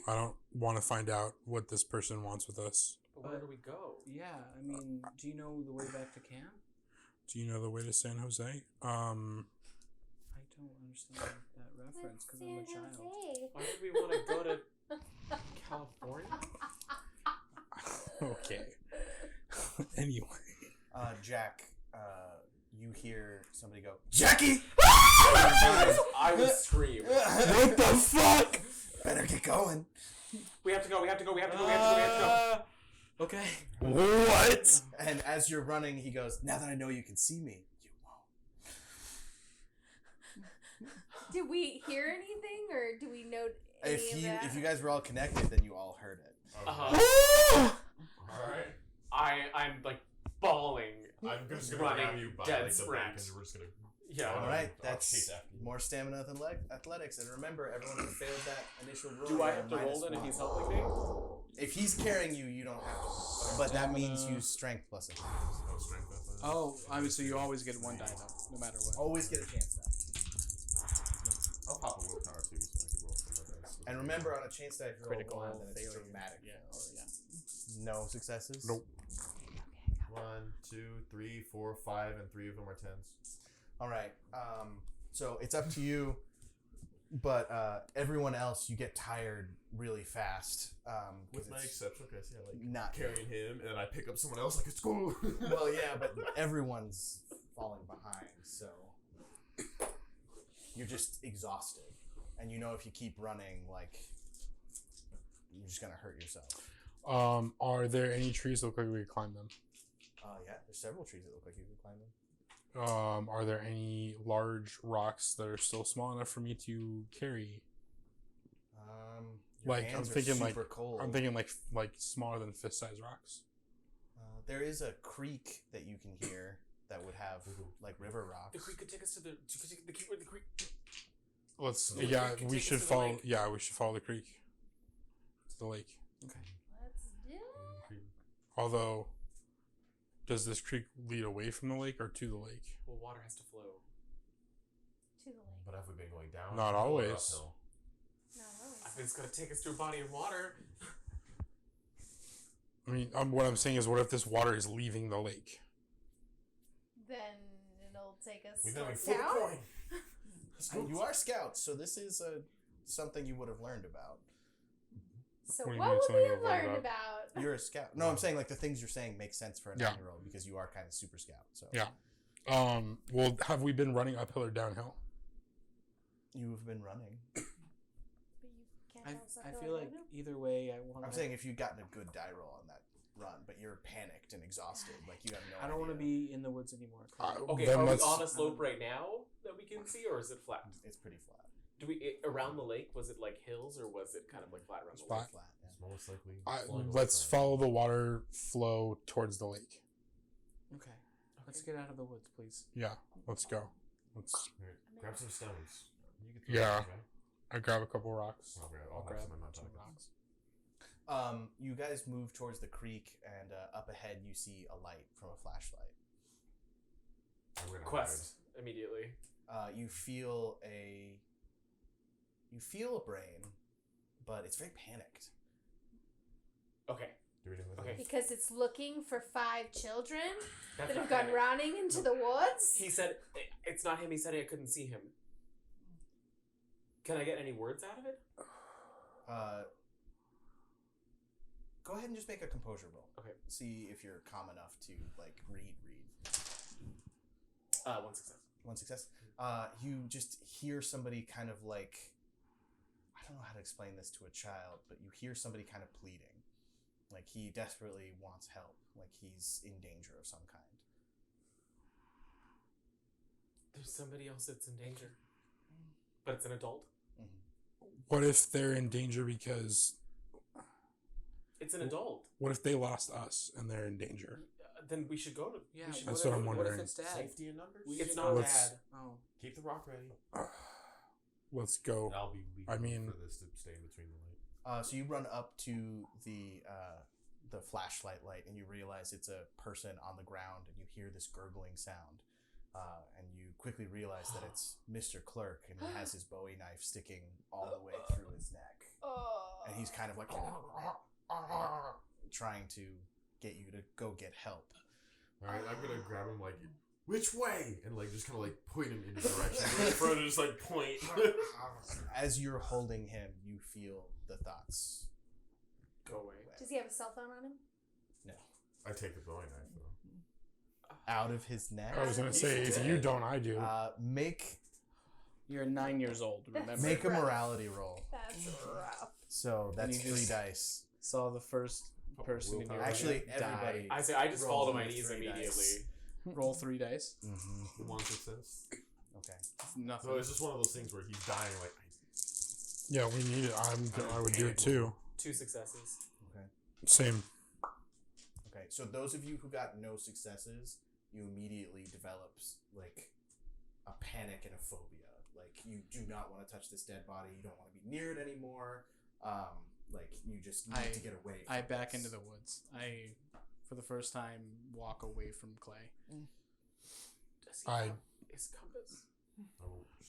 I don't want to find out what this person wants with us. But where do we go? Yeah, I mean, do you know the way back to camp? Do you know the way to San Jose? I don't understand that reference because I'm a child. Why would we want to go to California? Okay. Anyway. Jack, you hear somebody go, Jackie! I would scream. What the fuck? Better get going. We have to go. Okay. What? And as you're running, he goes, now that I know you can see me, you won't. Did we hear anything, or do we know any of that? If you guys were all connected, then you all heard it. Alright. I'm like bawling. I'm just gonna Running grab you by dead like, the back sprint. and we're just gonna Yeah. All I'll right, chase that's after you. more stamina than athletics. And remember, everyone who failed that initial roll. Do I you're have to roll minus then if one. he's helping me? If he's carrying you, you don't have to. But that means use strength plus it. No strength athletics. Oh, I mean, so you always get one die though, no matter what. Always get a chance die. I'll pop a willpower too, so I can roll some more dice. And remember, on a chance die, if you roll Critical one, then it's failure. dramatic. Yeah, or yeah. No successes. Nope. 1, 2, 3, 4, 5, and 3 of them are 10s. All right. So it's up to you, but everyone else, you get tired really fast. With my exception, okay, see, I like not carrying him, and then I pick up someone else like it's cool. Well, yeah, but everyone's falling behind, so you're just exhausted, and you know if you keep running, like you're just gonna hurt yourself. Are there any trees that look like we could climb them? Yeah, there's several trees that look like you could climb them. Are there any large rocks that are still small enough for me to carry? Your Like, hands I'm thinking are like super cold. I'm thinking like smaller than fist-sized rocks. There is a creek that you can hear that would have like river rocks. The creek could take us to the creek. Let's The yeah, creek could we take us should to the follow lake. yeah, we should follow the creek to the lake. Let's do it. Although, does this creek lead away from the lake or to the lake? Well, water has to flow. To the lake. But have we been going down? Not or always. uphill? No, I think it's gonna take us to a body of water. I mean, what I'm saying is, what if this water is leaving the lake? then it'll take us. Then we to flip a town? coin. You are scouts, so this is something you would have learned about. So What do you what mean would something we have you've learned learned about? about? You're a scout. No, I'm saying like the things you're saying make sense for a Yeah. 9-year-old because you are kind of super scout. So Yeah. Well, have we been running uphill or downhill? you have been running. But you can't tell us I uphill feel or like downhill? either way, I want. I'm saying if you'd gotten a good die roll on that run, but you're panicked and exhausted, like you have no. I don't want to idea. be in the woods anymore. Okay, Then are we let's- on a slope right now that we can see, or is it flat? It's pretty flat. Do we around the lake? Was it like hills, or was it kind of like flat around the lake? Flat. Yeah. It's most likely. I, flowing let's away from follow the water flow towards the lake. Okay, let's get out of the woods, please. Yeah, let's go. Let's. it. Here, grab some stones. You can Yeah. those, right? I grab a couple rocks. I'll grab some in my some pocket. rocks. You guys move towards the creek, and up ahead you see a light from a flashlight. I'm gonna Quest immediately. You feel a brain, but it's very panicked. Okay, Do we do anything? Okay. Because it's looking for 5 children that's that not have gone panic. running into the woods. He said it's not him. He said I couldn't see him. Can I get any words out of it? Go ahead and just make a composure roll. Okay. See if you're calm enough to like read. 1 success. 1 success. You just hear somebody kind of like, I don't know how to explain this to a child, but you hear somebody kind of pleading, like he desperately wants help, like he's in danger of some kind. There's somebody else that's in danger, but it's an adult. What if they're in danger because? It's an adult. What if they lost us and they're in danger? Then we should go to. Yeah, we should That's go what to- I'm What wondering. if it's dad? Safety in numbers. We It's should not go- Let's- bad. Oh, Keep the rock ready. Let's go. And I'll be leaving I mean- for this to stay in between the light. So you run up to the flashlight light, and you realize it's a person on the ground, and you hear this gurgling sound, and you quickly realize that it's Mr. Clerk, and he has his Bowie knife sticking all the way through his neck, and he's kind of like trying to get you to go get help. All right, I'm gonna grab him like, which way? And like just kind of like point him in the direction. In front of just like point. As you're holding him, you feel the thoughts Go away. Does he have a cell phone on him? No. I take the Bowie knife though. Out of his neck. I was gonna say, if you don't, I do. Make you're 9 years old. Remember? make a morality roll. That's rough. So that's You just- 3 dice. Saw the first person in your Actually, life everybody. I say I just roll fall to my with knees 3 immediately. dice. roll 3 dice. Mm-hmm. 1 success. Okay. Nothing. So it's just one of those things where he's dying like. Yeah, we need it. I would do it too. 2 successes. Okay. Same. Okay. So those of you who got no successes, you immediately develop like panic and a phobia. Like, you do not want to touch this dead body. You don't want to be near it anymore. Like, you just need to get away from I back this. into the woods. I, for the first time, walk away from Clay. Does he have his compass?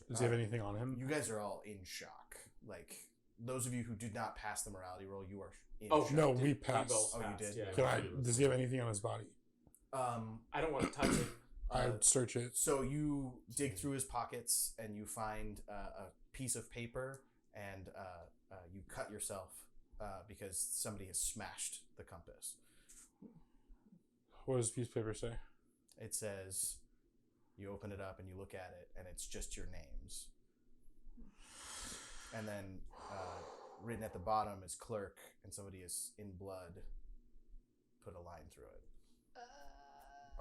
Does he have anything on him? You guys are all in shock. Like, those of you who did not pass the morality roll, you are in Oh, shock. No, Did- we we passed. both Oh, you passed, did? Yeah. Does he have anything on his body? I don't want to touch him. I'd search it. So you dig through his pockets and you find a piece of paper and you cut yourself because somebody has smashed the compass. What does the piece of paper say? It says, you open it up and you look at it and it's just your names. And then written at the bottom is clerk, and somebody is in blood put a line through it.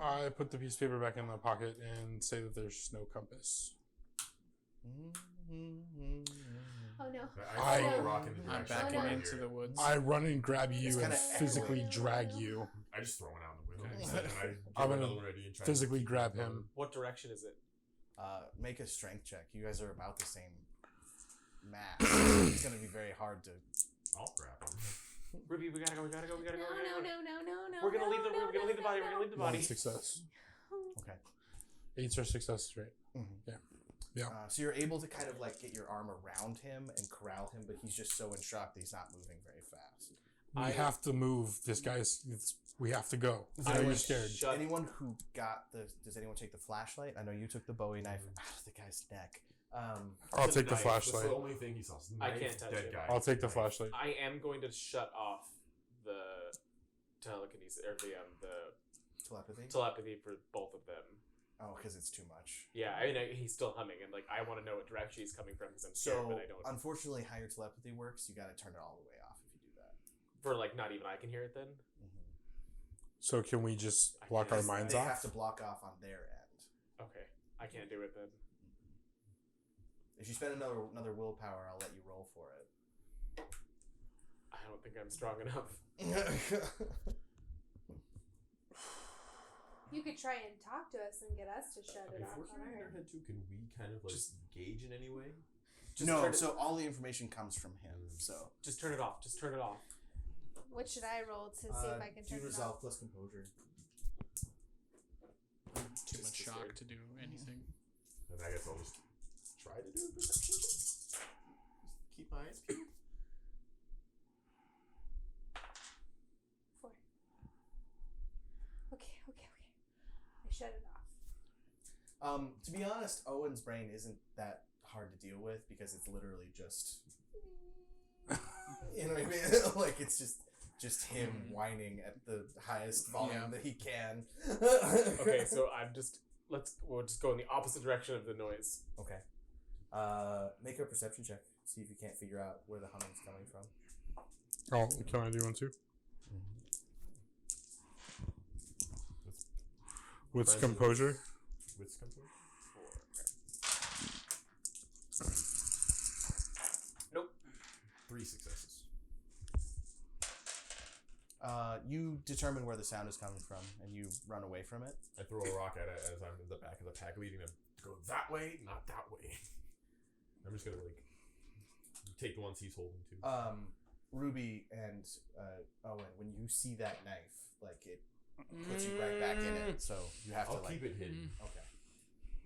I put the piece of paper back in the pocket and say that there's no compass. Oh no. I throw a rock in the I'm direction. backing I wanna into hear the it. woods. I run and grab you It's and kinda physically echoing. drag you. I just throw one out the window. Okay. And then I get I'm gonna another ready and try physically to grab him. What direction is it? Make a strength check. You guys are about the same mass. It's going to be very hard to... I'll grab him. Ruby, we gotta go. No. We're gonna leave the body. We're gonna leave the body. One success. Okay. 8 are successes, right? Yeah. So you're able to kind of like get your arm around him and corral him, but he's just so in shock that he's not moving very fast. We have to move. This guy's. We have to go. I know you're scared. Anyone who got the... Does anyone take the flashlight? I know you took the Bowie knife out of the guy's neck. I'll take the Knife. flashlight. That's the only thing he saw. I can't touch dead him. guy. I'll take the Knife. flashlight. I am going to shut off the telekinesis or the telepathy for both of them. Oh, because it's too much. Yeah, I mean he's still humming, and like I want to know what direction he's coming from because I'm scared, So, but I don't. unfortunately, how your telepathy works, you got to turn it all the way off if you do that. For like not even I can hear it then. So can we just block our minds They off? have to block off on their end. Okay, I can't do it then. If you spend another willpower, I'll let you roll for it. I don't think I'm strong enough. You could try and talk to us and get us to shut it If off. we're on our in our end. head too, can we kind of like gauge in any way? No, so all the information comes from him. So Just turn it off. Just turn it off. What should I roll to see if I can turn it resolve off? plus composure. Too much shock to do anything. And I guess I'll just try to do a perception. Just keep my eyes peeled. 4. Okay. I shut it off. To be honest, Owen's brain isn't that hard to deal with because it's literally just, you know what I mean? Like it's just him whining at the highest volume that he can. Okay, so we'll just go in the opposite direction of the noise. Okay. Make a perception check. See if you can't figure out where the humming's coming from. Oh, can I do one too? What's composure? With composure? 4. Nope. 3 successes. You determine where the sound is coming from, and you run away from it. I throw a rock at it as I'm in the back of the pack, leading them to go that way, not that way. I'm just gonna like take the ones he's holding too. Ruby and Owen, when you see that knife, like it puts you right back in it. So you have I'll to like keep it hidden. Okay.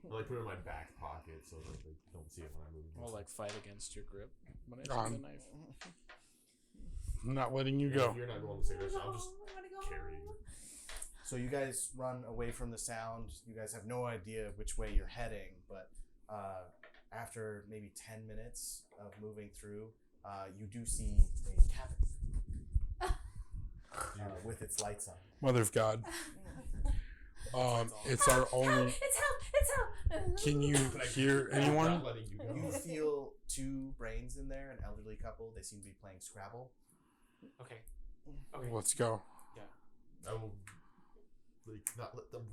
I like put it in my back pocket so that they don't see it when I move. I'll like fight against your grip when I Um, take the knife. I'm not letting you And go. If you're not willing to say this, I'll just I wanna go carry home. you. So you guys run away from the sound. You guys have no idea which way you're heading, but after maybe 10 minutes of moving through, you do see a cabin with its lights on. Mother of God. It's our only. It's help! Can you hear I'm anyone? not letting you go. You feel 2 brains in there, an elderly couple. They seem to be playing Scrabble. Okay. Let's go. I will like not let them.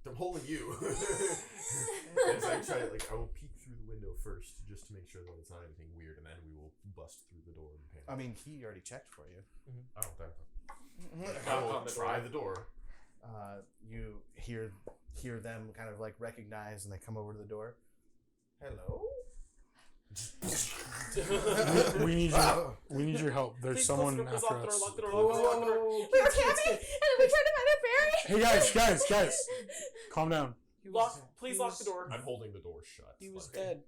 I'm holding you. As I try, I will peek through the window first, just to make sure that it's not anything weird, and then we will bust through the door and panic. I mean, he already checked for you. Oh, that. Knock I will on the try door. the door. you hear them kind of like recognize, and they come over to the door. Hello. we need your help. There's Please someone close after the door, us. lock the door, lock the door, lock the door. We were camping and we tried to find a fairy. Hey guys, calm down. Please lock the door. I'm holding the door shut. He was like- dead.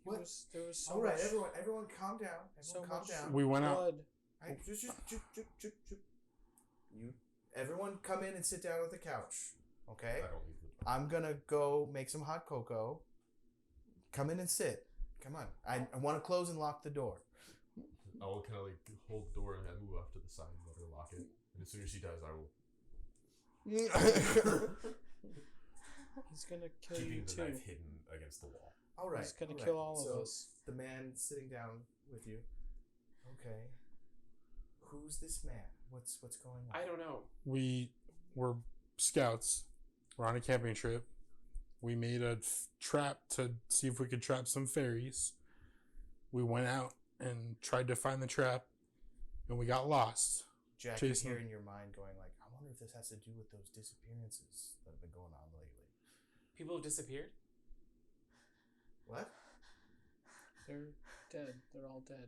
What? There was so All right, much, everyone, calm down. so Everyone, calm much down. We went out. blood. You, everyone, come in and sit down at the couch. Okay. I don't leave the door. I'm gonna go make some hot cocoa. Come in and sit. Come on. I want to close and lock the door. I will kind of like hold the door and then move off to the side and let her lock it. And as soon as she does, I will He's gonna kill keeping you the too. knife hidden against the wall. All right. He's gonna all kill right. all So, of us. The man sitting down with you. Okay. Who's this man? What's going on? I don't know. We were scouts. We're on a camping trip. We made a trap to see if we could trap some fairies. We went out and tried to find the trap, and we got lost. Jack, Jason. you hear in your mind going like, I wonder if this has to do with those disappearances that have been going on lately. People have disappeared? What? They're dead. They're all dead.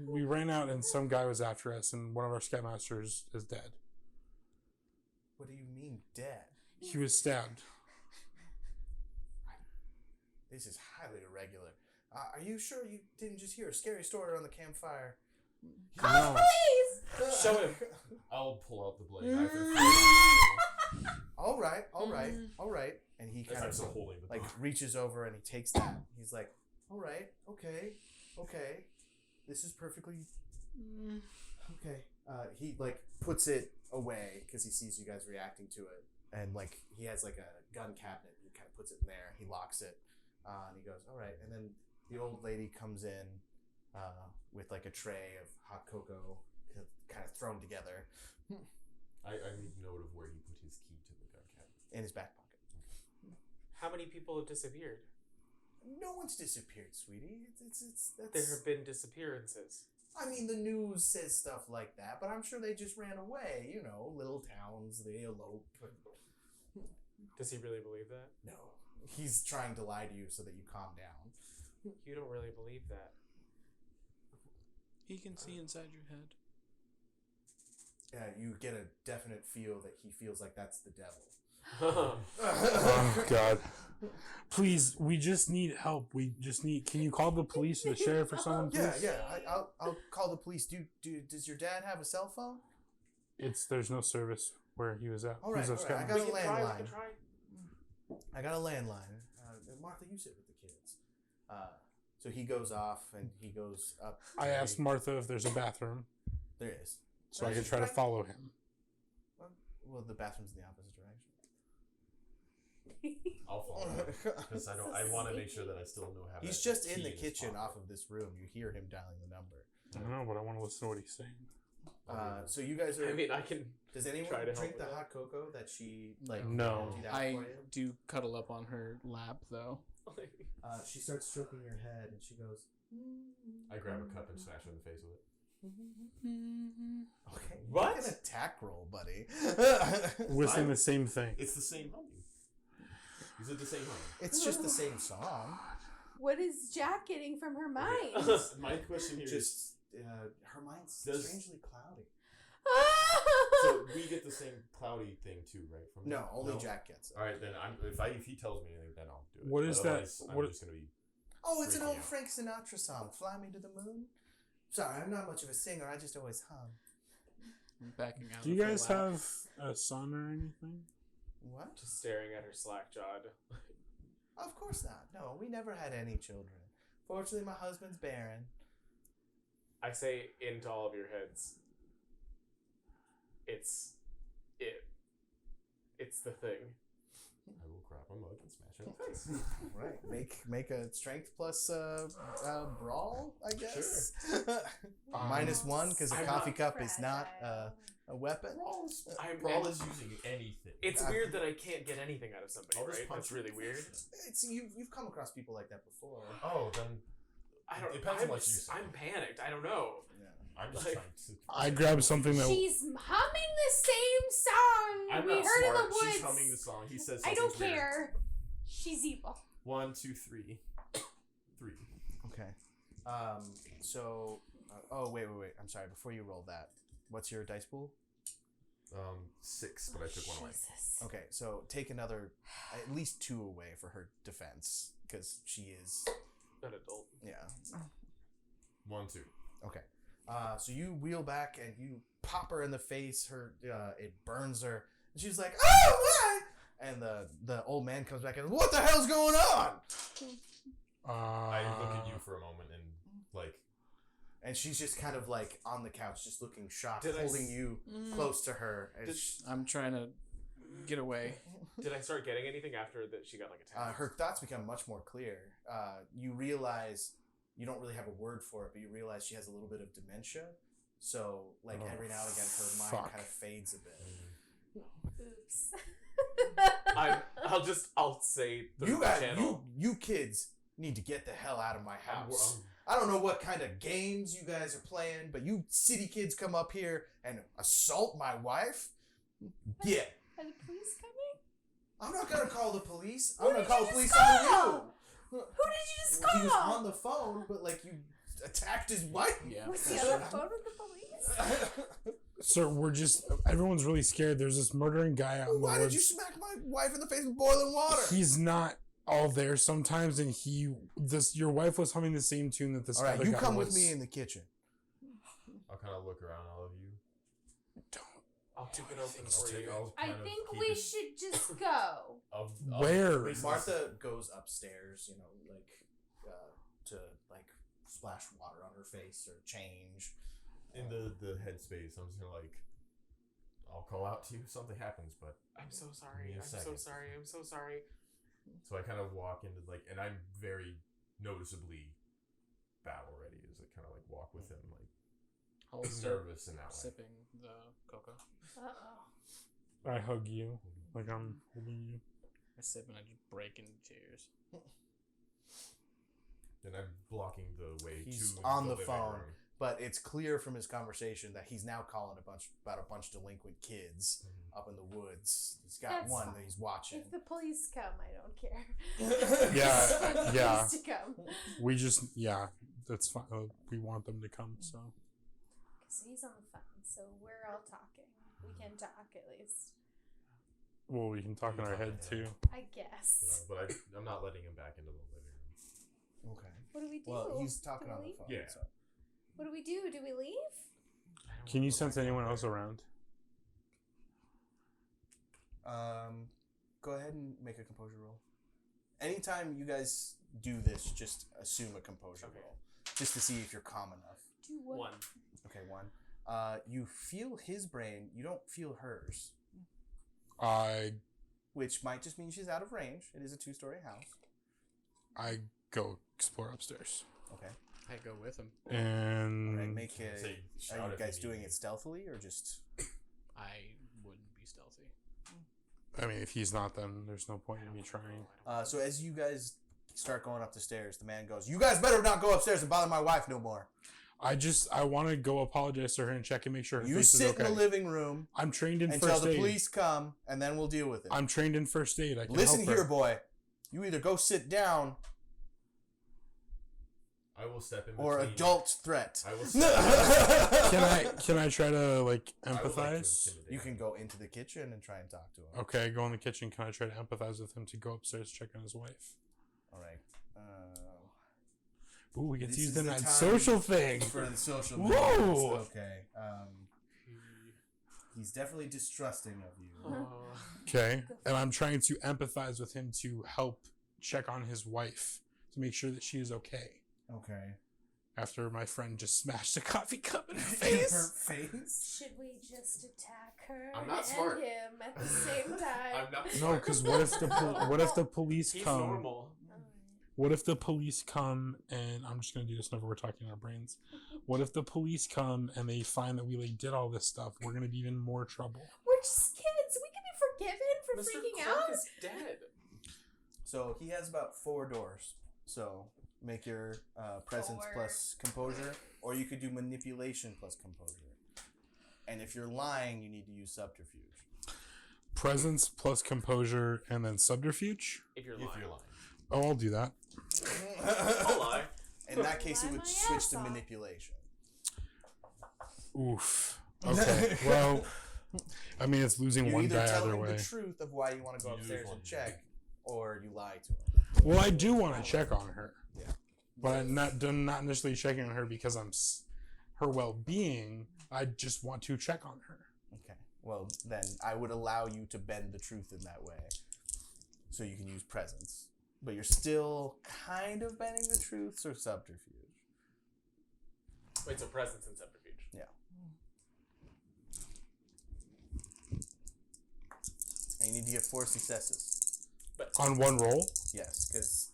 We ran out, and some guy was after us, and one of our scoutmasters is dead. What do you mean dead? He was stabbed. This is highly irregular. Are you sure you didn't just hear a scary story on the campfire? No. Please. Show him. I'll pull out the blade knife and All right. And he kind I'm of still holding the like door. reaches over and he takes that. He's like, all right, okay. This is perfectly okay. He like puts it away because he sees you guys reacting to it, and like he has like a gun cabinet. He kind of puts it in there. He locks it, and he goes, all right. And then the old lady comes in with like a tray of hot cocoa, kind of thrown together I need note of where he put his key to the gun cabinet. in his back pocket. How many people have disappeared? No one's disappeared, sweetie. That's. There have been disappearances. I mean, the news says stuff like that, but I'm sure they just ran away. You know, little towns, they elope. Does he really believe that? No, he's trying to lie to you so that you calm down. You don't really believe that. He can see inside your head. You get a definite feel that he feels like that's the devil. Oh God! Please, we just need help. Can you call the police or the sheriff or someone? Please? Yeah. I'll call the police. Does your dad have a cell phone? There's no service where he was at. All right, He was a all right, I scout. got a We can landline. try. I got a landline. Martha, you sit with the kids. So he goes off and he goes up. I asked Martha if there's a bathroom, There is. so I can try to follow him. Well, the bathroom's in the opposite I'll follow him because I want to make sure that I still know how. He's to just in key the his kitchen pocket. off of this room. You hear him dialing the number. I don't know, but I want to listen to what he's saying. So you guys are. I mean, I can. Does anyone try to help drink with the that. hot cocoa that she like? No. emptied out I for you? do cuddle up on her lap though. She starts stroking your head and she goes. I grab a cup and smash her in the face with it. Okay. What? Make an attack roll, buddy. We're saying the same thing. It's the same humming. Is it the same humming? It's just the same song. What is Jack getting from her mind? My question here is, Just her mind's strangely cloudy. so we get the same cloudy thing too, right? From No, only Jack gets it. All right, then if he tells me anything, then I'll do it. What is that? Otherwise, I'm What- just gonna be. Oh, it's an Freaking old out. Frank Sinatra song. Fly me to the moon. Sorry, I'm not much of a singer. I just always hum. I'm backing out. Do you of her guys lap. have a son or anything? What? Just staring at her slack jawed. Of course not. No, we never had any children. Fortunately, my husband's barren. I say into all of your heads. It's the thing. I will grab a mug and smash it in the face. Right. Make a strength plus brawl, I guess. -1 because a I'm coffee not cup is not a weapon. Brawl is using anything. It's weird that I can't get anything out of somebody, I'll just right? punch That's you in really the weird. face. It's you've come across people like that before. Oh, then I don't. Depends on I'm, what you say. I'm panicked. I don't know. Yeah. I'm just Like, trying to. I grabbed something that. She's humming the same song I'm we not heard in smart. the woods. She's humming the song. He says I something don't weird. care. She's evil. 1, 2, 3. 3. Okay. So. Oh, wait. I'm sorry. Before you roll that, what's your dice pool? 6, but I took 1 away. Jesus. Okay, so take another, at least 2 away for her defense, because she is, An adult. yeah. 1, 2. Okay. So you wheel back and you pop her in the face. Her, it burns her. And she's like, "Oh my!" And the old man comes back and, "What the hell's going on?" I look at you for a moment and like. And she's just kind of like on the couch, just looking shocked, Did I holding s- you close to her. And I'm trying to get away. Did I start getting anything after that she got like attacked? her thoughts become much more clear. You realize you don't really have a word for it, but you realize she has a little bit of dementia. So, like, every now and again, her mind fuck. kind of fades a bit. Oops. I'll say through You the guys, channel. you kids need to get the hell out of my I'm- house. I don't know what kind of games you guys are playing, but you city kids come up here and assault my wife? Get. Are the police coming? I'm not gonna call the police. Who I'm gonna did call you the police just on call? you. Who did you just call? He was on the phone, but like you attacked his wife. Yeah. Was he on the phone with the police? Sir, everyone's really scared. There's this murdering guy out in the Why woods. did you smack my wife in the face with boiling water? He's not all there sometimes, and your wife was humming the same tune that this All right, other you guy come was. with me in the kitchen. I'll kind of look around all of you. I'll keep it open for you. I think we should just go. Where? Martha goes upstairs, to like splash water on her face or change. In the headspace, I'm just gonna like. I'll call out to you if something happens, but I'm so sorry. Give me a I'm so second. sorry. I'm so sorry. so I kind of walk into like, and I'm very noticeably bad already. As I kind of like walk with him, like I'll start nervous in that way. sipping the cocoa. Uh-oh. I hug you like I'm holding you. I sip and I just break into tears. And I'm blocking the way He's to on the living phone. room. But it's clear from his conversation that he's now calling about a bunch of delinquent kids up in the woods. He's got That's one fine. that he's watching. If the police come, I don't care. Yeah, Just want the yeah. police to come. We just, that's fine. We want them to come, so. Because he's on the phone, so we're all talking. We can talk at least. Well, we can talk in our head too. I guess. But I'm not letting him back into the living room. Okay. What do we do? Well, he's talking Do we on the leave? phone. Yeah. So. What do we do? Do we leave? Can you sense anyone else around? Go ahead and make a composure roll. Anytime you guys do this, just assume a composure Okay. roll, just to see if you're calm enough. Do what? 1. Okay, 1. You feel his brain. You don't feel hers, which might just mean she's out of range. It is a 2-story house. I go explore upstairs. Okay. I go with him. And Alright, make a. Say, shout Are you if guys need doing me. it stealthily or just? I wouldn't be stealthy. I mean, if he's not, then there's no point in me trying. So as you guys start going up the stairs, the man goes, "You guys better not go upstairs and bother my wife no more." I want to go apologize to her and check and make sure her You face is sit okay. in the living room I'm trained in until first the aid. police come, and then we'll deal with it. I'm trained in first aid. I can Listen help her. here, boy. You either go sit down I will step in between. or adult threat. I will step Can I try to like I would like to empathize? intimidate You can him. go into the kitchen and try and talk to him. Okay, I go in the kitchen. Can I try to empathize with him to go upstairs check on his wife? All right. Ooh, we get This to use is them the that time social thing. For the social Whoa! medias. Okay. He's definitely distrusting of you. Okay, and I'm trying to empathize with him to help check on his wife to make sure that she is okay. Okay. After my friend just smashed a coffee cup in her Her face. face? Should we just attack her I'm not and smart. him at the same time? I'm not No, smart. because what if the police He's come? normal. What if the police come and I'm just gonna do this whenever we're talking in our brains? What if the police come and they find that we like did all this stuff? We're gonna be in more trouble. We're just kids. We can be forgiven for Mr. freaking Clark out. is dead. So he has about 4 doors. So Make your presence Or- plus composure, or you could do manipulation plus composure. And if you're lying, you need to use subterfuge. Presence plus composure and then subterfuge. If you're If lying. you're lying. Oh, I'll do that. I'll lie. In that case, it Lie would my switch ass to off. manipulation. Oof. Okay. Well, I mean, it's losing You one either guy tell either him way. the truth of why you want to go You use upstairs one. and check, or you lie to him. Well, I do want to check on her. Yeah. But I'm not initially checking on her because I'm her well-being. I just want to check on her. Okay. Well, then I would allow you to bend the truth in that way, so you can use presence, but you're still kind of bending the truth, so subterfuge. Wait, so presence and subterfuge. Yeah. And you need to get 4 successes. On one roll? Yes, Is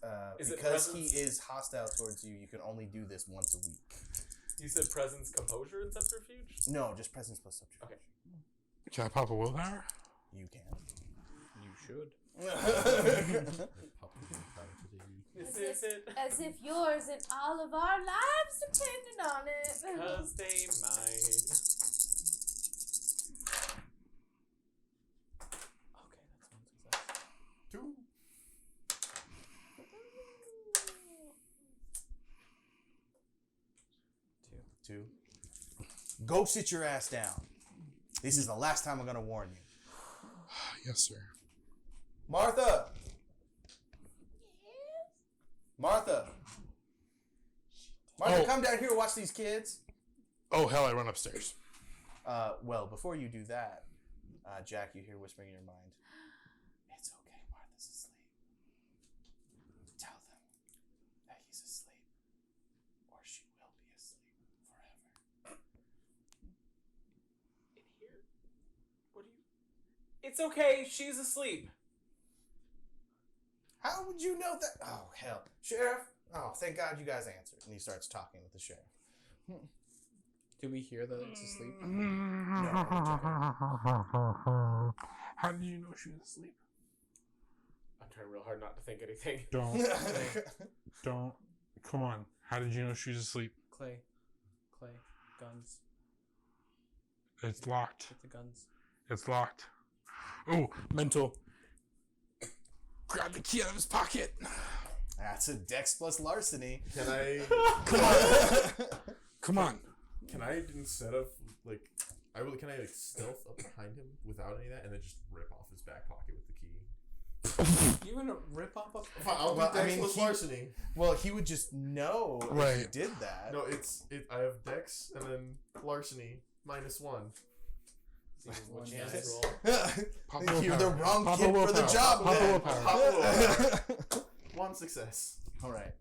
it because he presence? is hostile towards you, you can only do this once a week. You said presence, composure, and subterfuge? No, just presence plus subterfuge. Okay. Can I pop a willpower? You can. You should. Pop the powder to the This is it. As if yours and all of our lives depended on it. Because they might. Okay, that's one success. 2. 2. Go sit your ass down. This is the last time I'm going to warn you. Yes, sir. Martha! Martha! Martha, Oh. come down here and watch these kids. Oh, hell, I run upstairs. Well, before you do that, Jack, you hear whispering in your mind, it's okay, Martha's asleep. Tell them that he's asleep, or she will be asleep forever. In here? What do you... It's okay, she's asleep. How would you know that? Oh, hell. Sheriff? Oh, thank God you guys answered. And he starts talking with the sheriff. Do we hear that it's asleep? How did you know she was asleep? I'm trying real hard not to think anything. Don't. Come on. How did you know she was asleep? Clay, guns. It's locked. Get the guns. It's locked. Oh, mental. Grab the key out of his pocket. That's a dex plus larceny. Can I? Come on. Can I, instead of like, can I like stealth up behind him without any of that, and then just rip off his back pocket with the key? You gonna rip off a... Fine, I'll Well, do I Dex mean, plus he- larceny. Well, he would just know if you Right. did that. No, I have Dex and then larceny -1. See what you One guys dice. roll. Pop You're the willpower. wrong Pop a kid for the willpower. job, Pop a then. willpower. 1 success. All right.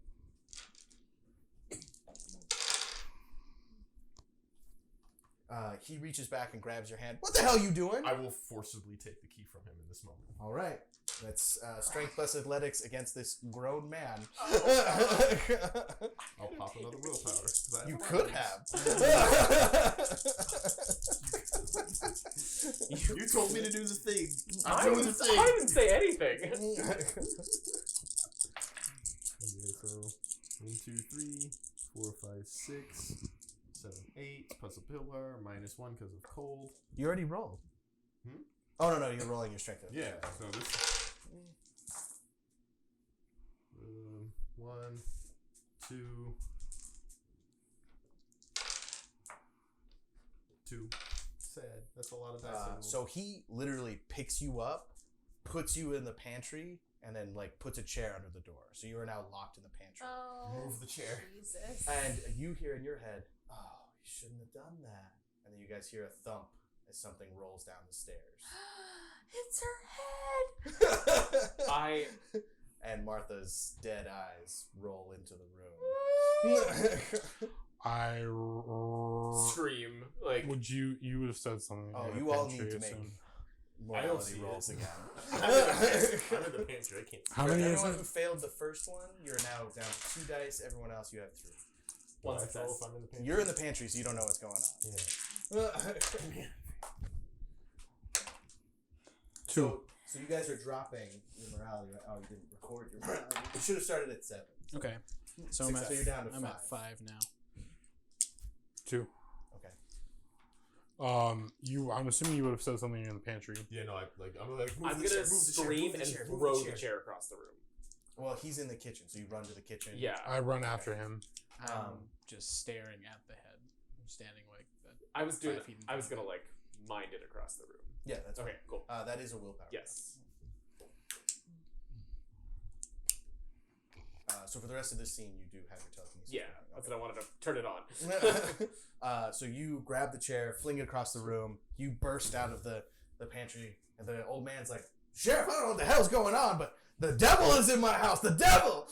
He reaches back and grabs your hand. What the hell are you doing? I will forcibly take the key from him in this moment. All right. That's strength plus athletics against this grown man. I'll pop another willpower. 'cause I You have could weapons. have. You told me to do the thing. I I'm doing the thing. didn't say anything. Okay, so 1, 2, 3, 4, 5, 6, 7, 8 plus a pillar -1 because of cold. You already rolled. Hmm? Oh, no, you're rolling your strength. Yeah, so this. 1, 2, 2. Sad. That's a lot of dice. So he literally picks you up, puts you in the pantry, and then like puts a chair under the door. So you are now locked in the pantry. Oh, Move the chair. Jesus. And you hear in your head, "Oh, you shouldn't have done that." And then you guys hear a thump as something rolls down the stairs. It's her head. And Martha's dead eyes roll into the room. Scream. Like, Would you would have said something? Oh, in the you all pantry, need to I make assume. morality see rolls it. again. I'm in the pantry. I can't. How For many is everyone it? who failed the first one, you're now down to 2 dice. Everyone else, you have 3. one I success. tell if I'm in the pantry. You're in the pantry, so you don't know what's going on. Yeah. Two. So you guys are dropping your morality. Right? Oh, you didn't record your morality. You should have started at 7. Okay. So I'm Success. So you're down to I'm 5. at 5 now. 2. Okay. I'm assuming you would have said something in the pantry. Yeah, no, I'm I'm gonna gonna scream and throw the chair across the room. Well, he's in the kitchen, so you run to the kitchen. Yeah. I run after him. I'm just staring at the head. I'm standing like that. I was doing. 5 feet in I was front gonna of like mind it across the room. Yeah, that's Okay, fine. cool. That is a willpower. Yes. So for the rest of this scene, you do have your telekinesis. Yeah, that's what I wanted to turn it on. So you grab the chair, fling it across the room. You burst out of the pantry, and the old man's like, "Sheriff, I don't know what the hell's going on, but the devil is in my house. The devil!"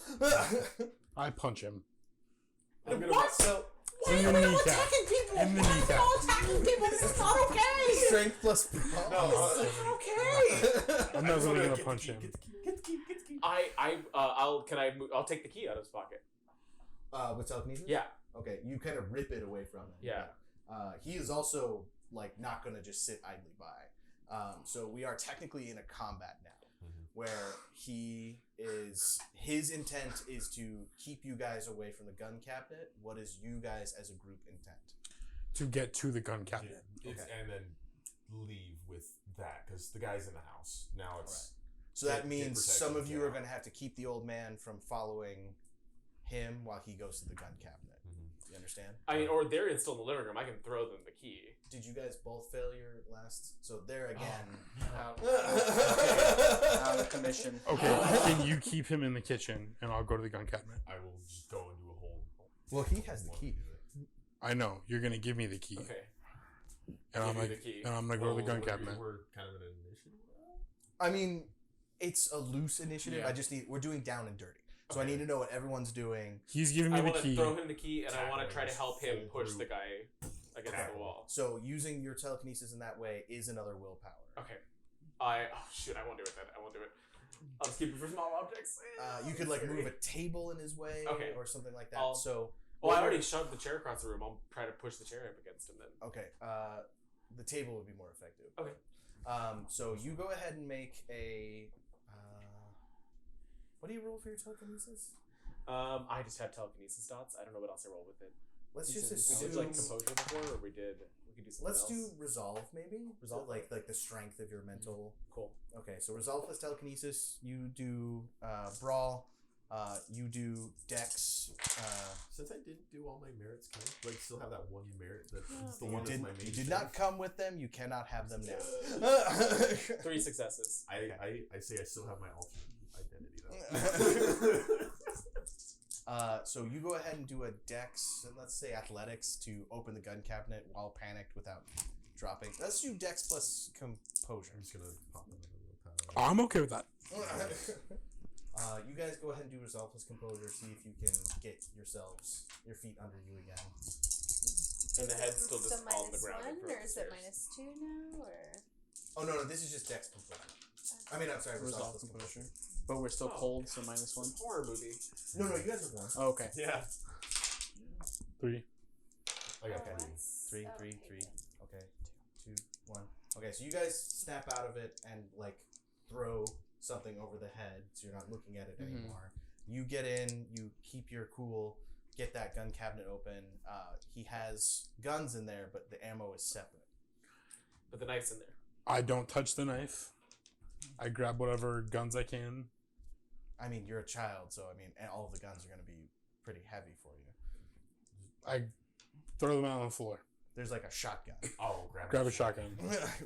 I punch him. I'm gonna So In the kneecap. In the kneecap. attacking people. This is not okay. strength plus brawl. No, I'm not really gonna punch him. I'll take the key out of his pocket. With telekinesis? Yeah. Okay, you kind of rip it away from him. Yeah. He is also like not going to just sit idly by. So we are technically in a combat now, where his intent is to keep you guys away from the gun cabinet. What is you guys as a group intent? To get to the gun cabinet. And then leave with that because the guy's in the house now. It's So that Get means protection, some of you yeah. are going to have to keep the old man from following him while he goes to the gun cabinet. You understand? I mean, or they're still in the living room. I can throw them the key. Did you guys both fail your last? So there again. Out of commission. Okay, can you keep him in the kitchen and I'll go to the gun cabinet? I will just go into a hole. Well, he has the key. I know, you're gonna give me the key. Okay. And I'm Give me like, the key. and I'm gonna go to the gun cabinet. We're kind of an initiative. I mean, it's a loose initiative. Yeah. We're doing down and dirty. So I Okay. need to know what everyone's doing. He's giving me I the want to key. throw him the key, and I want to Tackling try to this help him full push the group. guy against the wall. So using your telekinesis in that way is another willpower. Okay. Shoot, I won't do it then. I won't do it. I'll just keep it for small objects. You could like move a table in his way Okay. or something like that. I'll- So Well, I already shoved the chair across the room. I'll try to push the chair up against him then. okay, the table would be more effective. Okay. So you go ahead and make a. What do you roll for your telekinesis? I just had telekinesis dots. I don't know what else I roll with it. Let's just We assume. did like composure before, or we could do something Let's else. do resolve maybe. Resolve? like the strength of your mental. Cool. Okay, so resolve plus telekinesis. You do brawl. You do dex. Since I didn't do all my merits, can I like still have that one merit that's the You one that's did. my main You did strength? not come with them. You cannot have them now. 3 successes. I say I still have my alternate identity though. So you go ahead and do a dex, and let's say athletics to open the gun cabinet while panicked without dropping. Let's do dex plus composure. I'm just gonna pop another willpower. I'm okay with that. You guys go ahead and do resolve plus composure. See if you can get your feet under you again. And the head's still So just on the ground. in -1, front or of is the it stairs. -2 now, or? Oh no, this is just dex composure. I mean, I'm sorry, resolve Resolve plus composure. composure. But we're still Oh, cold, okay. so -1. Horror movie. No, you guys have one. Oh, okay. Yeah. 3. I got Oh, three. that's- Three. okay, Okay, 2, 1. Okay, so you guys snap out of it and like throw something over the head, so you're not looking at it anymore. You get in, you keep your cool, get that gun cabinet open. He has guns in there, but the ammo is separate. But the knife's in there. I don't touch the knife. I grab whatever guns I can. I mean, you're a child, so I mean, and all of the guns are going to be pretty heavy for you. I throw them out on the floor. There's like a shotgun. Oh, Grab a shotgun.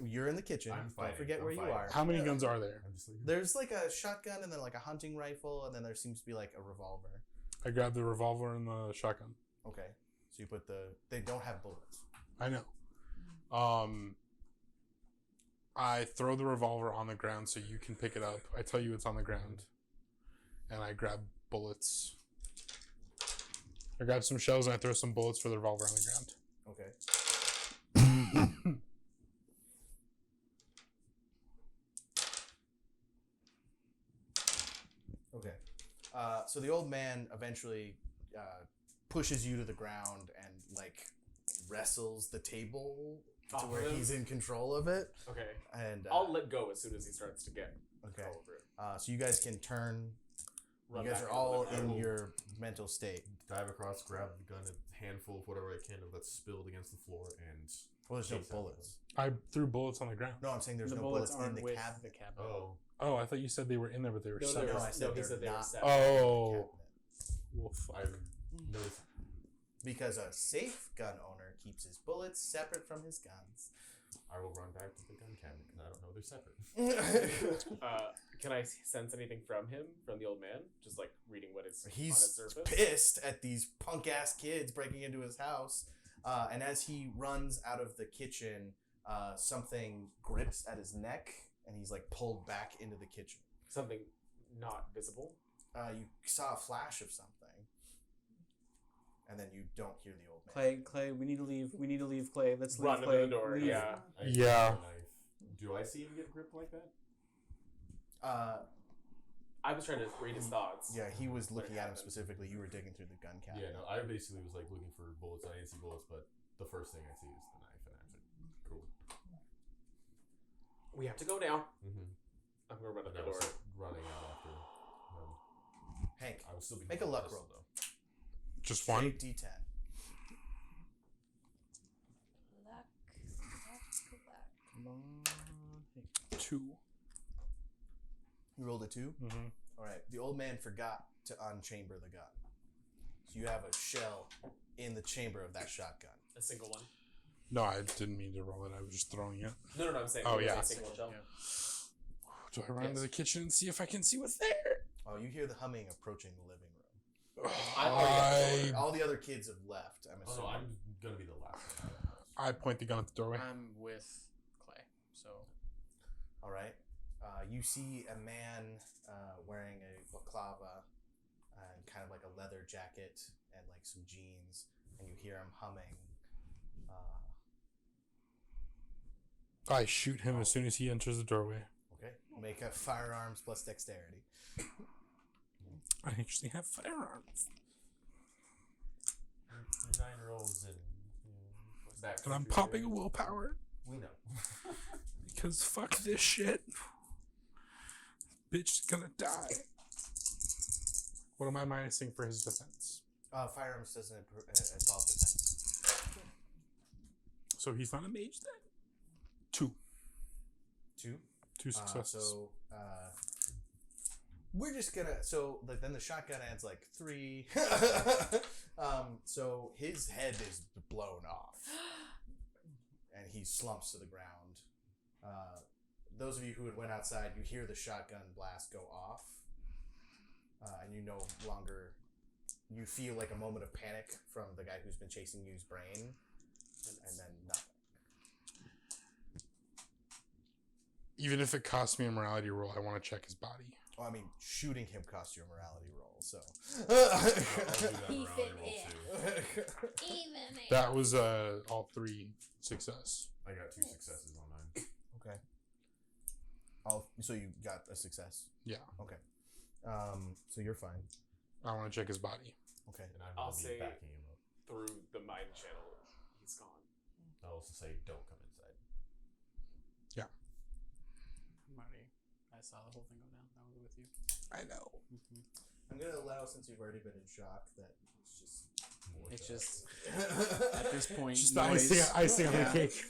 You're in the kitchen. I'm Don't fighting. forget I'm where you fighting. are. How many guns are there? I'm just like There's like a shotgun and then like a hunting rifle, and then there seems to be like a revolver. I grab the revolver and the shotgun. Okay. So you put they don't have bullets. I know. I throw the revolver on the ground so you can pick it up. I tell you it's on the ground. And I grab bullets. I grab some shells and I throw some bullets for the revolver on the ground. Okay. Okay. So the old man eventually pushes you to the ground and like wrestles the table to Off where of him? he's in control of it. Okay. And I'll let go as soon as he starts to get okay. control over it. So you guys can turn Run You guys back are into all the in room. your mental state. Dive across, grab the gun, a handful of whatever I can of that's spilled against the floor, and Well, there's no chase after bullets. I threw bullets on the ground. No, I'm saying there's the no bullets bullets in aren't the with cabinet. the cabinet. them. Oh, Oh, I thought you said they were in there, but they were No, separate. No, I said he they're said they were not separate. in the Oh, cabinet. well, fuck. I noticed. Because a safe gun owner keeps his bullets separate from his guns. I will run back to the gun cabinet because I don't know they're separate. Can I sense anything from him, from the old man? Just like reading what is on his He's surface? pissed at these punk ass kids breaking into his house. And as he runs out of the kitchen, something grips at his neck and he's like pulled back into the kitchen. Something not visible. You saw a flash of something. And then you don't hear the old man. Clay, we need to leave. We need to leave, Clay. Let's leave, Run into Clay. the door, Leave. yeah. I Yeah. take the knife. Do I see him get gripped like that? I was trying to read his thoughts. Yeah, he was What looking at him happened? specifically. You were digging through the gun cabinet. Yeah, no, I basically was like looking for bullets. I didn't see bullets, but the first thing I see is the knife, and I was like, cool. We have to go now. Mm-hmm. I'm gonna run But up I the was door. running out after. Hank, I was still being make a luck pistol, roll. though. Just one? Take D10. Luck. Come on. 2. You rolled a 2? Mm-hmm. All right. The old man forgot to unchamber the gun. So you have a shell in the chamber of that shotgun. A single one. No, I didn't mean to roll it. I was just throwing it. No, I'm saying. Oh, it was yeah. a single shell. Do I run Yes. into the kitchen and see if I can see what's there? Oh, you hear the humming approaching the living room. All the other kids have left. I'm Oh assuming. no, I'm gonna be the last one out of the house. I point the gun at the doorway. I'm with Clay. So All right. You see a man wearing a balaclava and kind of like a leather jacket and like some jeans, and you hear him humming. I shoot him as soon as he enters the doorway. Okay. Make a firearms plus dexterity. I actually have firearms. 9-year-olds and back. And I'm popping a willpower. We know. Because fuck this shit. Bitch is gonna die. What am I minusing for his defense? Firearms doesn't involve defense. So he's not a mage then? 2. 2. 2 successes. We're just gonna then the shotgun adds like 3. So his head is blown off and he slumps to the ground. Those of you who had went outside, you hear the shotgun blast go off, and you no longer feel like a moment of panic from the guy who's been chasing you's brain, and then nothing. Even if it costs me a morality roll, I want to check his body. Oh, I mean, shooting him cost you a morality roll, so. I'll do that He morality fit roll in. too. Even it. That was all 3 success. I got 2 successes on mine. Okay. So you got a success. Yeah. Okay. So you're fine. I want to check his body. Okay. And I'm I'll gonna say- be backing him up. Through the mind channel, he's gone. I'll also say, don't come inside. Marty, I saw the whole thing go down. I was with you. I know. I'm gonna allow, since you've already been in shock, that it's just. More It's shots. just at this point. Just the noise. icing on the Yeah. cake.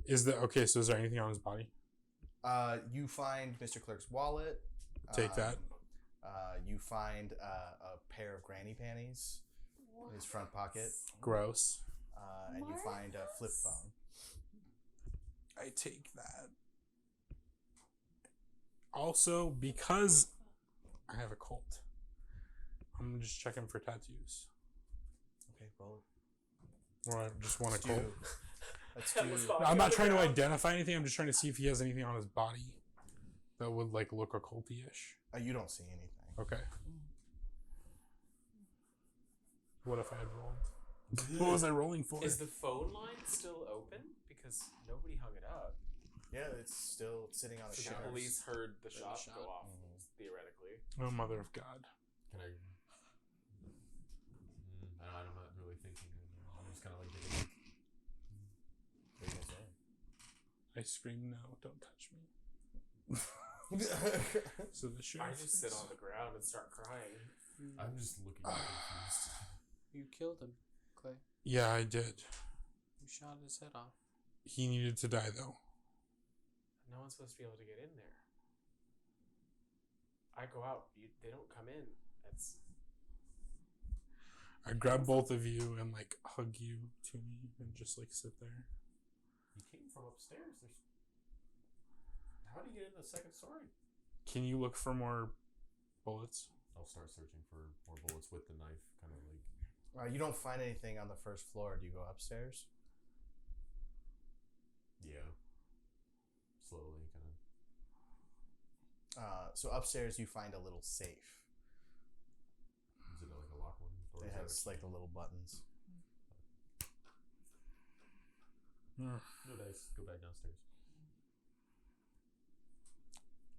Is there okay? So is there anything on his body? You find Mr. Clerk's wallet. Take that. You find a pair of granny panties in his front pocket, Gross. and you find a flip phone. I take that. Also, because I have a cult, I'm just checking for tattoos. Okay, roll Or I just want a it. cult. Let's That do. was fun. I'm not trying to identify anything. I'm just trying to see if he has anything on his body that would like look occulty-ish. You don't see anything. Okay. What if I had rolled? What was I rolling for? Is the phone line still open? Because nobody hung it up. Yeah, it's still sitting on a So shelf. the police heard the Heard the shot shot. go off, Mhm. theoretically. Oh, mother of God. Can I? I'm not really thinking. I'm just kind of like thinking. What are you gonna say? I scream, no, don't touch me. So the sheriff. I just sit on the ground and start crying. I'm just looking confused. You killed him, Clay. Yeah, I did. You shot his head off. He needed to die though. No one's supposed to be able to get in there. I go out. They don't come in. That's. I grab both of you and like hug you to me and just like sit there. He came from upstairs. How do you get in the second story? Can you look for more bullets? I'll start searching for more bullets with the knife, kind of like. You don't find anything on the first floor. Do you go upstairs? Yeah. Slowly, kind of. So upstairs you find a little safe. Is it like a lock one? Or It is that has like the little buttons. No dice. Go back downstairs.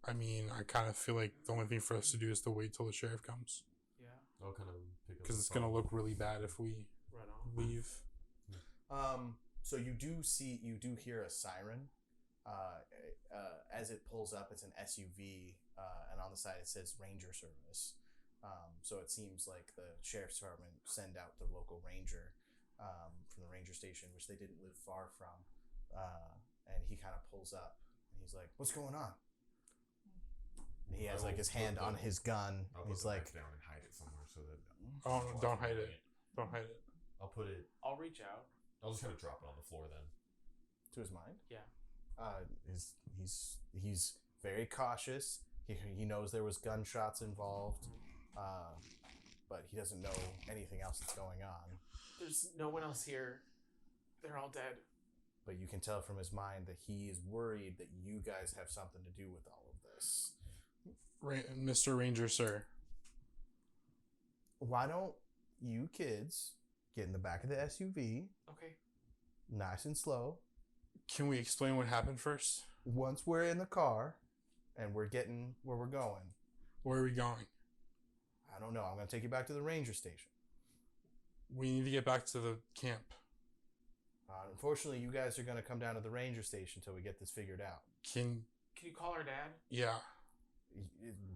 I mean, I kind of feel like the only thing for us to do is to wait till the sheriff comes. Yeah. I'll kind of pick up. Because it's going to look really bad if we Run off. leave. So you do hear a siren. As it pulls up, it's an SUV, and on the side it says Ranger Service. So it seems like the sheriff's department send out the local ranger from the ranger station, which they didn't live far from. And he kind of pulls up, and he's like, "What's going on?" And he has like his hand on his gun. I'll He's put the like, knife down and hide it somewhere so that. Oh, no, don't hide it. Don't hide it. I'll put it. I'll reach out. I'll just kind of drop it on the floor then. to his mind. Yeah. He's very cautious. He knows there was gunshots involved, but he doesn't know anything else that's going on. There's no one else here. They're all dead. But you can tell from his mind that he is worried that you guys have something to do with all of this. Mr. Ranger, sir. Why don't you kids get in the back of the SUV, Okay. nice and slow? Can we explain what happened first? Once we're in the car and we're getting where we're going, Where are we going? I don't know. I'm going to take you back to the ranger station. We need to get back to the camp. Unfortunately, you guys are going to come down to the ranger station until we get this figured out. Can you call our dad? Yeah.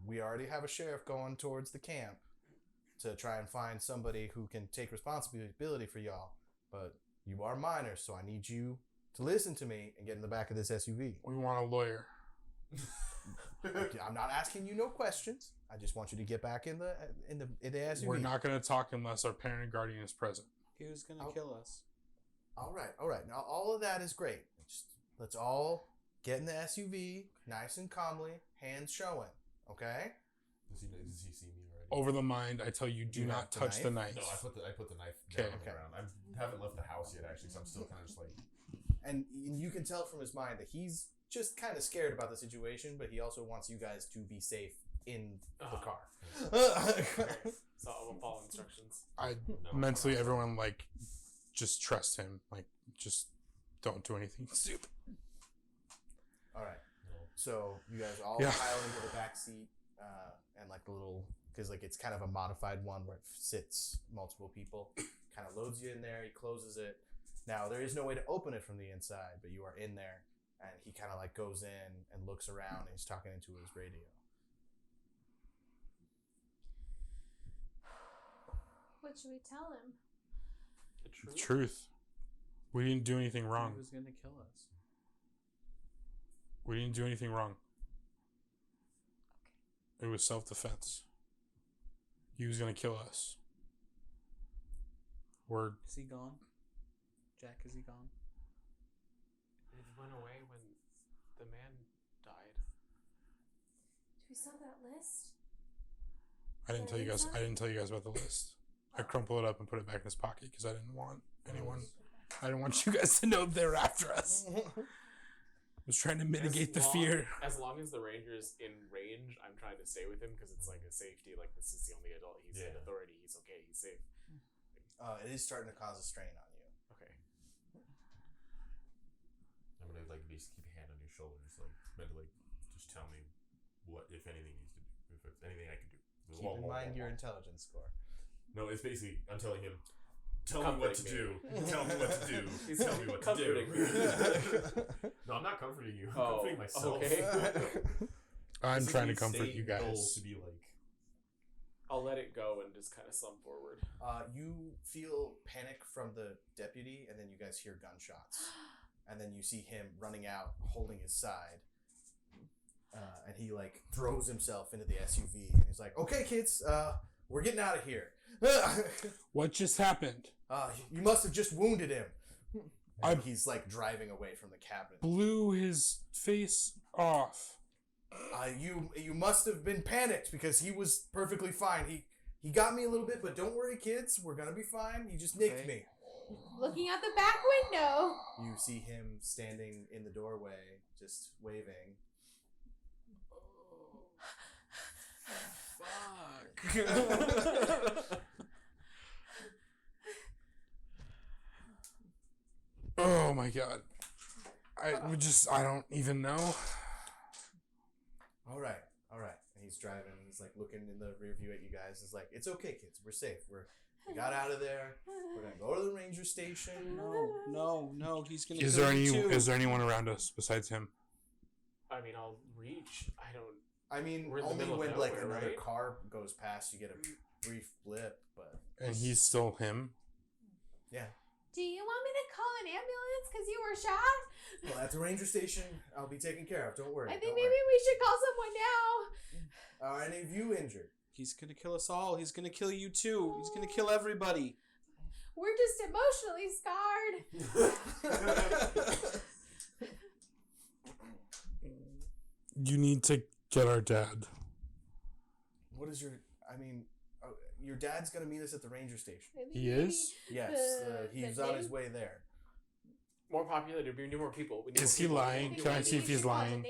We already have a sheriff going towards the camp to try and find somebody who can take responsibility for y'all. But you are minors, so I need you to listen to me and get in the back of this SUV. We want a lawyer. I'm not asking you no questions. I just want you to get back in the SUV. We're not going to talk unless our parent and guardian is present. He was gonna kill us. All right. Now, all of that is great. Let's all get in the SUV, nice and calmly, hands showing, okay? Does he see me already? Over the mind, I tell you, do You not have the touch knife? the knife. No, I put the knife down on the Okay. ground. I haven't left the house yet, actually, so I'm still kind of just like. And you can tell from his mind that he's just kind of scared about the situation, but he also wants you guys to be safe in the car. Okay. So I will follow instructions. Mentally, everyone, like, just trust him. Like, just don't do anything stupid. All right. So you guys all Yeah. pile into the back seat, and like the little, because like it's kind of a modified one where it sits multiple people. Kind of loads you in there. He closes it. Now there is no way to open it from the inside, but you are in there, and he kind of like goes in and looks around, and he's talking into his radio. What should we tell him? The truth. The truth. We didn't do anything wrong. He was gonna kill us. We didn't do anything wrong. It was self-defense. He was going to kill us. Word. Is he gone? Jack, is he gone? It went away when the man died. Do we sell that list? I didn't tell you guys. I didn't tell you guys about the list. I crumpled it up and put it back in his pocket because I didn't want anyone. I didn't want you guys to know they were after us. I was trying to mitigate the fear. As long as the ranger's in range, I'm trying to stay with him because it's like a safety. Like, this is the only adult. He's in authority. He's okay. He's safe. It is starting to cause a strain on you. Okay. I'm gonna like basically keep a hand on your shoulder, just like meant to like just tell me what, if anything, needs to do, if there's anything I can do. Keep in mind your intelligence score. No, it's basically I'm telling him, tell me Comforting what to me. do. Tell me what to do. He's Tell me what to do. comforting me. No, I'm not comforting you. I'm Oh, comforting myself. okay. I'm Is it trying to the comfort same you goal guys. to be like, I'll let it go and just kind of slump forward. You feel panic from the deputy, and then you guys hear gunshots. And then you see him running out, holding his side. And he, like, throws himself into the SUV. And he's like, okay, kids, we're getting out of here. What just happened? You must have just wounded him. I- And he's, like, driving away from the cabin. Blew his face off. You must have been panicked because he was perfectly fine. He got me a little bit, but don't worry, kids. We're gonna be fine. He just nicked me. Looking out the back window. You see him standing in the doorway, just waving. Oh my god. I don't even know. All right. And he's driving. He's like looking in the rear view at you guys. He's like, it's okay, kids. We're safe. We got out of there. We're gonna go to the ranger station. No, he's gonna. Is kill there you too. is there anyone around us besides him? I mean, I'll reach. I mean, We're in the only middle of when like nowhere, another right? car goes past, you get a brief blip. But And he's still him? yeah. Do you want me to call an ambulance because you were shot? Well, at the ranger station, I'll be taken care of. Don't worry. I think don't maybe we should call someone now. worry. Are any of you injured? He's gonna kill us all. He's gonna kill you too. He's gonna kill everybody. We're just emotionally scarred. You need to get our dad. What is your? I mean, your dad's gonna meet us at the ranger station. He is? Yes, he's on his way there. more populated. We need more people. We need Is more he people. lying? Can I see if he's lying?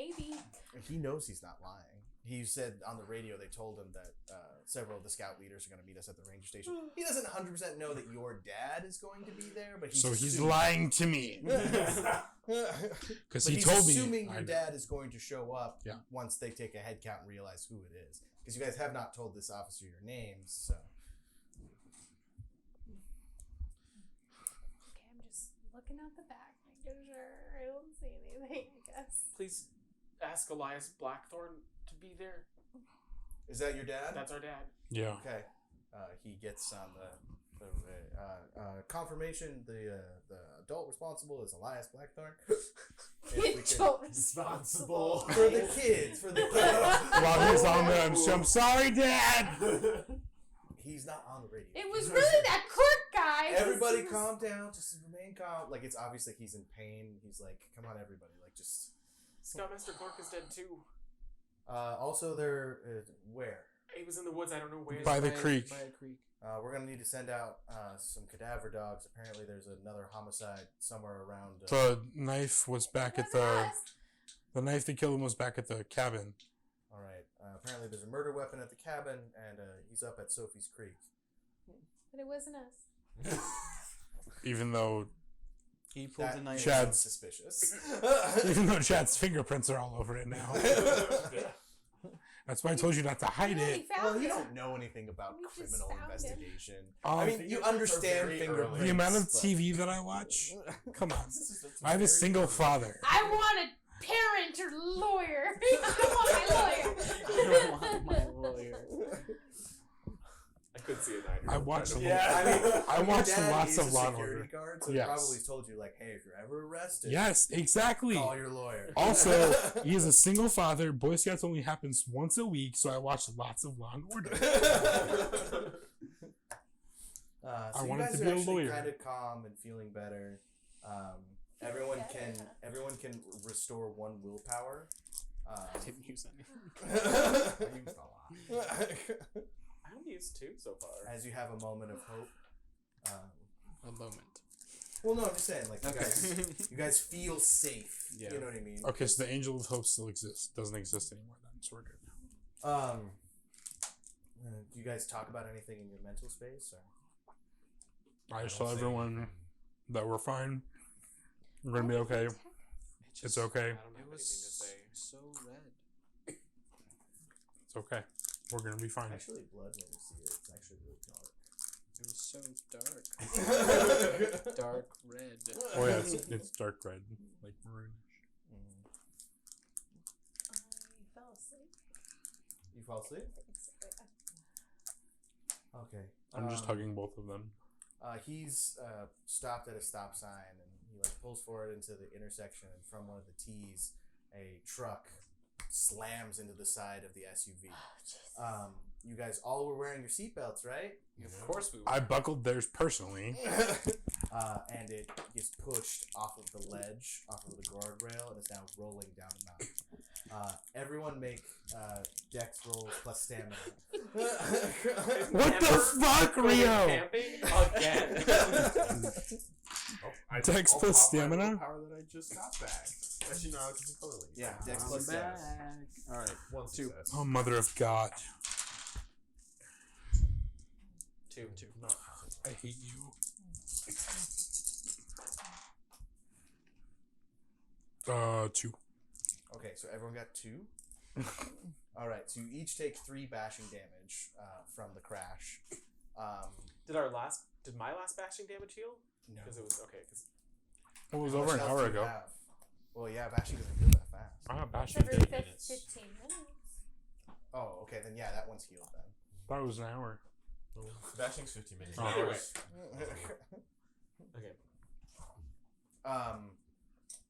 He knows he's not lying. He said on the radio they told him that several of the scout leaders are going to meet us at the ranger station. He doesn't 100% know that your dad is going to be there, but he's So he's assuming. lying to me. Because he told me. Assuming your dad is going to show up once they take a head count and realize who it is. Because you guys have not told this officer your names, so. Okay, I'm just looking out the back, making sure I don't see anything, I guess. Please ask Elias Blackthorn to be there. Is that your dad? That's our dad. Yeah. Okay. He gets on the confirmation. The adult responsible is Elias Blackthorn. Responsible. For the kids. While he's on there, I'm sorry, Dad. He's not on the radio. It was really that clerk guy. Everybody calm down. Just remain calm. Like, it's obviously he's in pain. He's like, come on, everybody. Like, just... Scoutmaster Clark is dead too. Also, they're... where? He was in the woods. I don't know where. By the creek. By a creek. We're going to need to send out some cadaver dogs. Apparently, there's another homicide somewhere around... The knife was back at the knife that killed him was back at the cabin. All right. Apparently, there's a murder weapon at the cabin, and he's up at Sophie's Creek. But it wasn't us. Even though He pulled the knife. Chad- Chad's suspicious. Chad's fingerprints are all over it now. That's why I told you not to hide We it. only found Well, you him. don't know anything about We just criminal found him. investigation. Um, I mean, you understand very fingerprints. The amount of but- TV that I watch. Come on. I have a single father. I want a parent or lawyer. I want my lawyer. I don't want my lawyer. I could see a 9-year-old. I watched a Yeah, I mean, I watched your dad lots is of a Law and security Order. guard, so Yes. he probably told you, like, hey, if you're ever arrested, Yes, exactly. call your lawyer. Also, he is a single father. Boy Scouts only happens once a week, so I watch lots of Law and Order. So I you wanted guys to are be a actually lawyer. kind of calm and feeling better. Everyone can restore 1 willpower. I didn't use any. I used a lot. I only used 2 so far. As you have a moment of hope. A moment. Well, no, I'm just saying, like, Okay. you guys feel safe. Yeah. You know what I mean? Okay, so the Angel of Hope still exists. Doesn't exist anymore then, so we're good. Do you guys talk about anything in your mental space? Or? I just don't tell say everyone anything. that we're fine. We're gonna be okay. It's okay. I don't It have anything to was say. so red. It's okay. We're gonna be fine. Actually, blood, when you see it, it's actually really dark. It was so dark. Dark red. Oh yeah, it's dark red, like maroonish. I fell asleep. fall asleep? Okay. I'm just hugging both of them. He's stopped at a stop sign and he like pulls forward into the intersection, and from one of the T's, a truck slams into the side of the SUV. You guys all were wearing your seatbelts, right? Of course we were. I buckled theirs personally. And it gets pushed off of the ledge, off of the guardrail, and is now rolling down the mountain. Everyone make dex rolls plus stamina. What the fuck, Rio? Camping again. Dex I'll plus pop my stamina? Power that I just got back. Actually, no, it's just colorly. Yeah, dex I'm plus back. stamina. All right. One Two. success. Oh, mother of God. Two. Not I hate you. Two. Okay, so everyone got 2. All right, so you each take 3 bashing damage from the crash. Did my last bashing damage heal? No. Because it was okay. Because It was How over much an health hour do you ago. have? Well, yeah, bashing doesn't heal that fast. Ah, It's bashing. every 15 15 minutes. minutes. Oh, okay, then yeah, that one's healed then. Thought it was an hour. Bashing's 15 minutes. Oh. either way. Okay.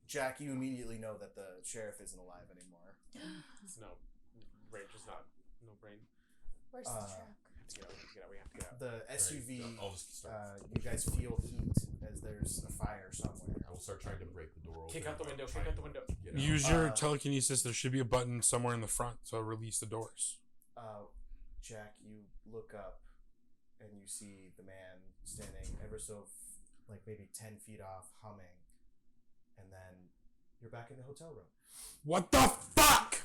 Jack, you immediately know that the sheriff isn't alive anymore. No, Ranger's not. No brain. Where's the truck? We have to get out. We have to get out. The SUV, I'll just start. you guys feel heat as there's a fire somewhere. I will start trying to break the door open. Kick out the window. Trying Kick out the to window. get out. Use your telekinesis. There should be a button somewhere in the front to release the doors. Jack, you look up and you see the man standing ever so, like maybe 10 feet off, humming, and then you're back in the hotel room. What the fuck?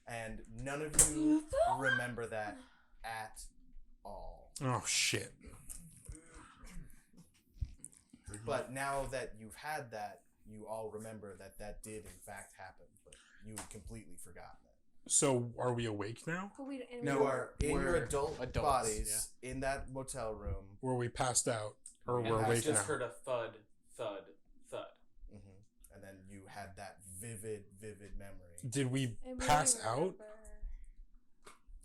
And none of you remember that at all. Oh shit. But now that you've had that, you all remember that that did in fact happen, but you had completely forgotten it. So are we awake now? But we, and You we are in your we're adult adults, bodies in that motel room. Were we passed out? Or And we're I awake just now? heard a thud, thud, thud. And then you had that vivid memory. Did we and we pass don't out? remember.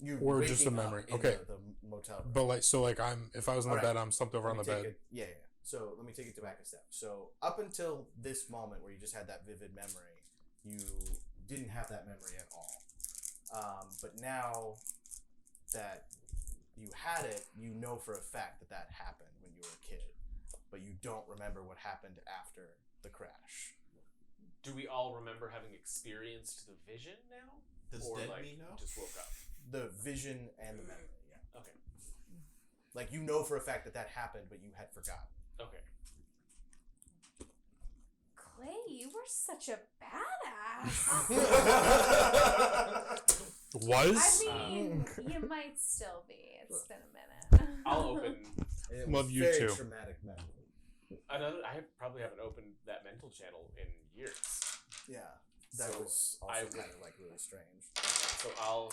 You Or just a waking up memory. in Okay. The motel room. But like, so like if I was on the Alright. bed, I'm slumped over on the Let me bed. take it- yeah. So let me take it back a step. So up until this moment where you just had that vivid memory, you didn't have that memory at all. But now that you had it, you know for a fact that that happened when you were a kid, but you don't remember what happened after the crash. Do we all remember having experienced the vision now? Does or dead like me know? just woke up? The vision and the memory, yeah. Okay. Like you know for a fact that that happened, but you had forgotten. Okay. Clay, you were such a badass. Was? I mean, you might still be. It's been a minute. I'll open It Love was you very too. traumatic memory. another. Probably haven't opened that mental channel in years. Yeah, that So was also I- kind of like really strange. So I'll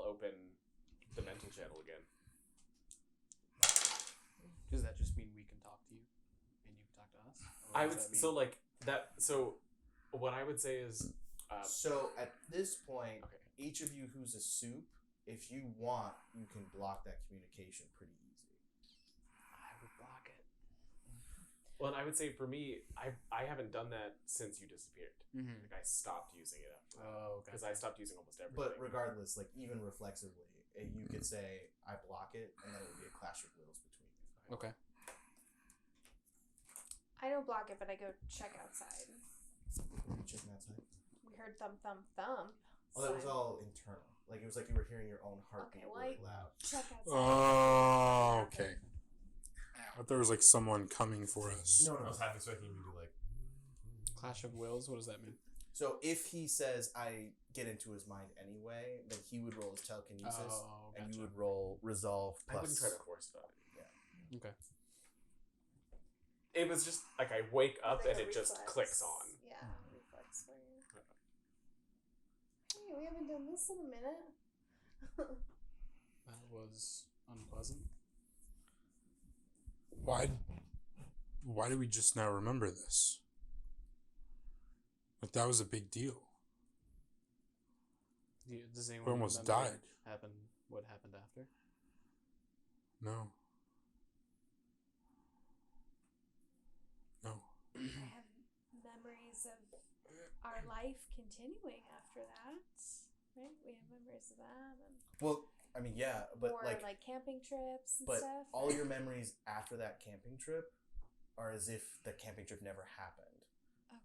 open the mental channel again. Does that just mean we can talk to you and you can talk to us? Or I does would that mean- so like that. So what I would say is, So at this point, Okay. each of you who's a soup, if you want, you can block that communication pretty easy. I would block it. well, and I would say for me, I haven't done that since you disappeared. Mm-hmm. Like I stopped using it after Oh, okay. because I stopped using almost everything. But regardless, like even reflexively, you could say I block it, and then it would be a clash of wills between you. Okay. I don't block it, but I go check outside. You checking outside? We heard thump, thump, thump. Oh, that was so I all internal. Like it was like you were hearing your own heartbeat Okay, well, really loud. check outside. Oh, okay. I thought there was like someone coming for us. No, I no. was half expecting you to be like, Clash of Wills. What does that mean? So if he says I get into his mind anyway, then he would roll his telekinesis, Oh, and you gotcha. would roll resolve I plus. wouldn't try to force it on it. Okay. It was just like I wake up Like and a it just reflex. clicks on. Yeah, reflex for you. Hey, we haven't done this in a minute. That was unpleasant. Why do we just now remember this? Like that was a big deal. Does anyone We almost remember died. what happened after? No. No. I have memories of our life continuing after that. Right? We have memories of that. And Well, I mean, yeah, but more like camping trips and but stuff. all your memories after that camping trip are as if the camping trip never happened. Okay.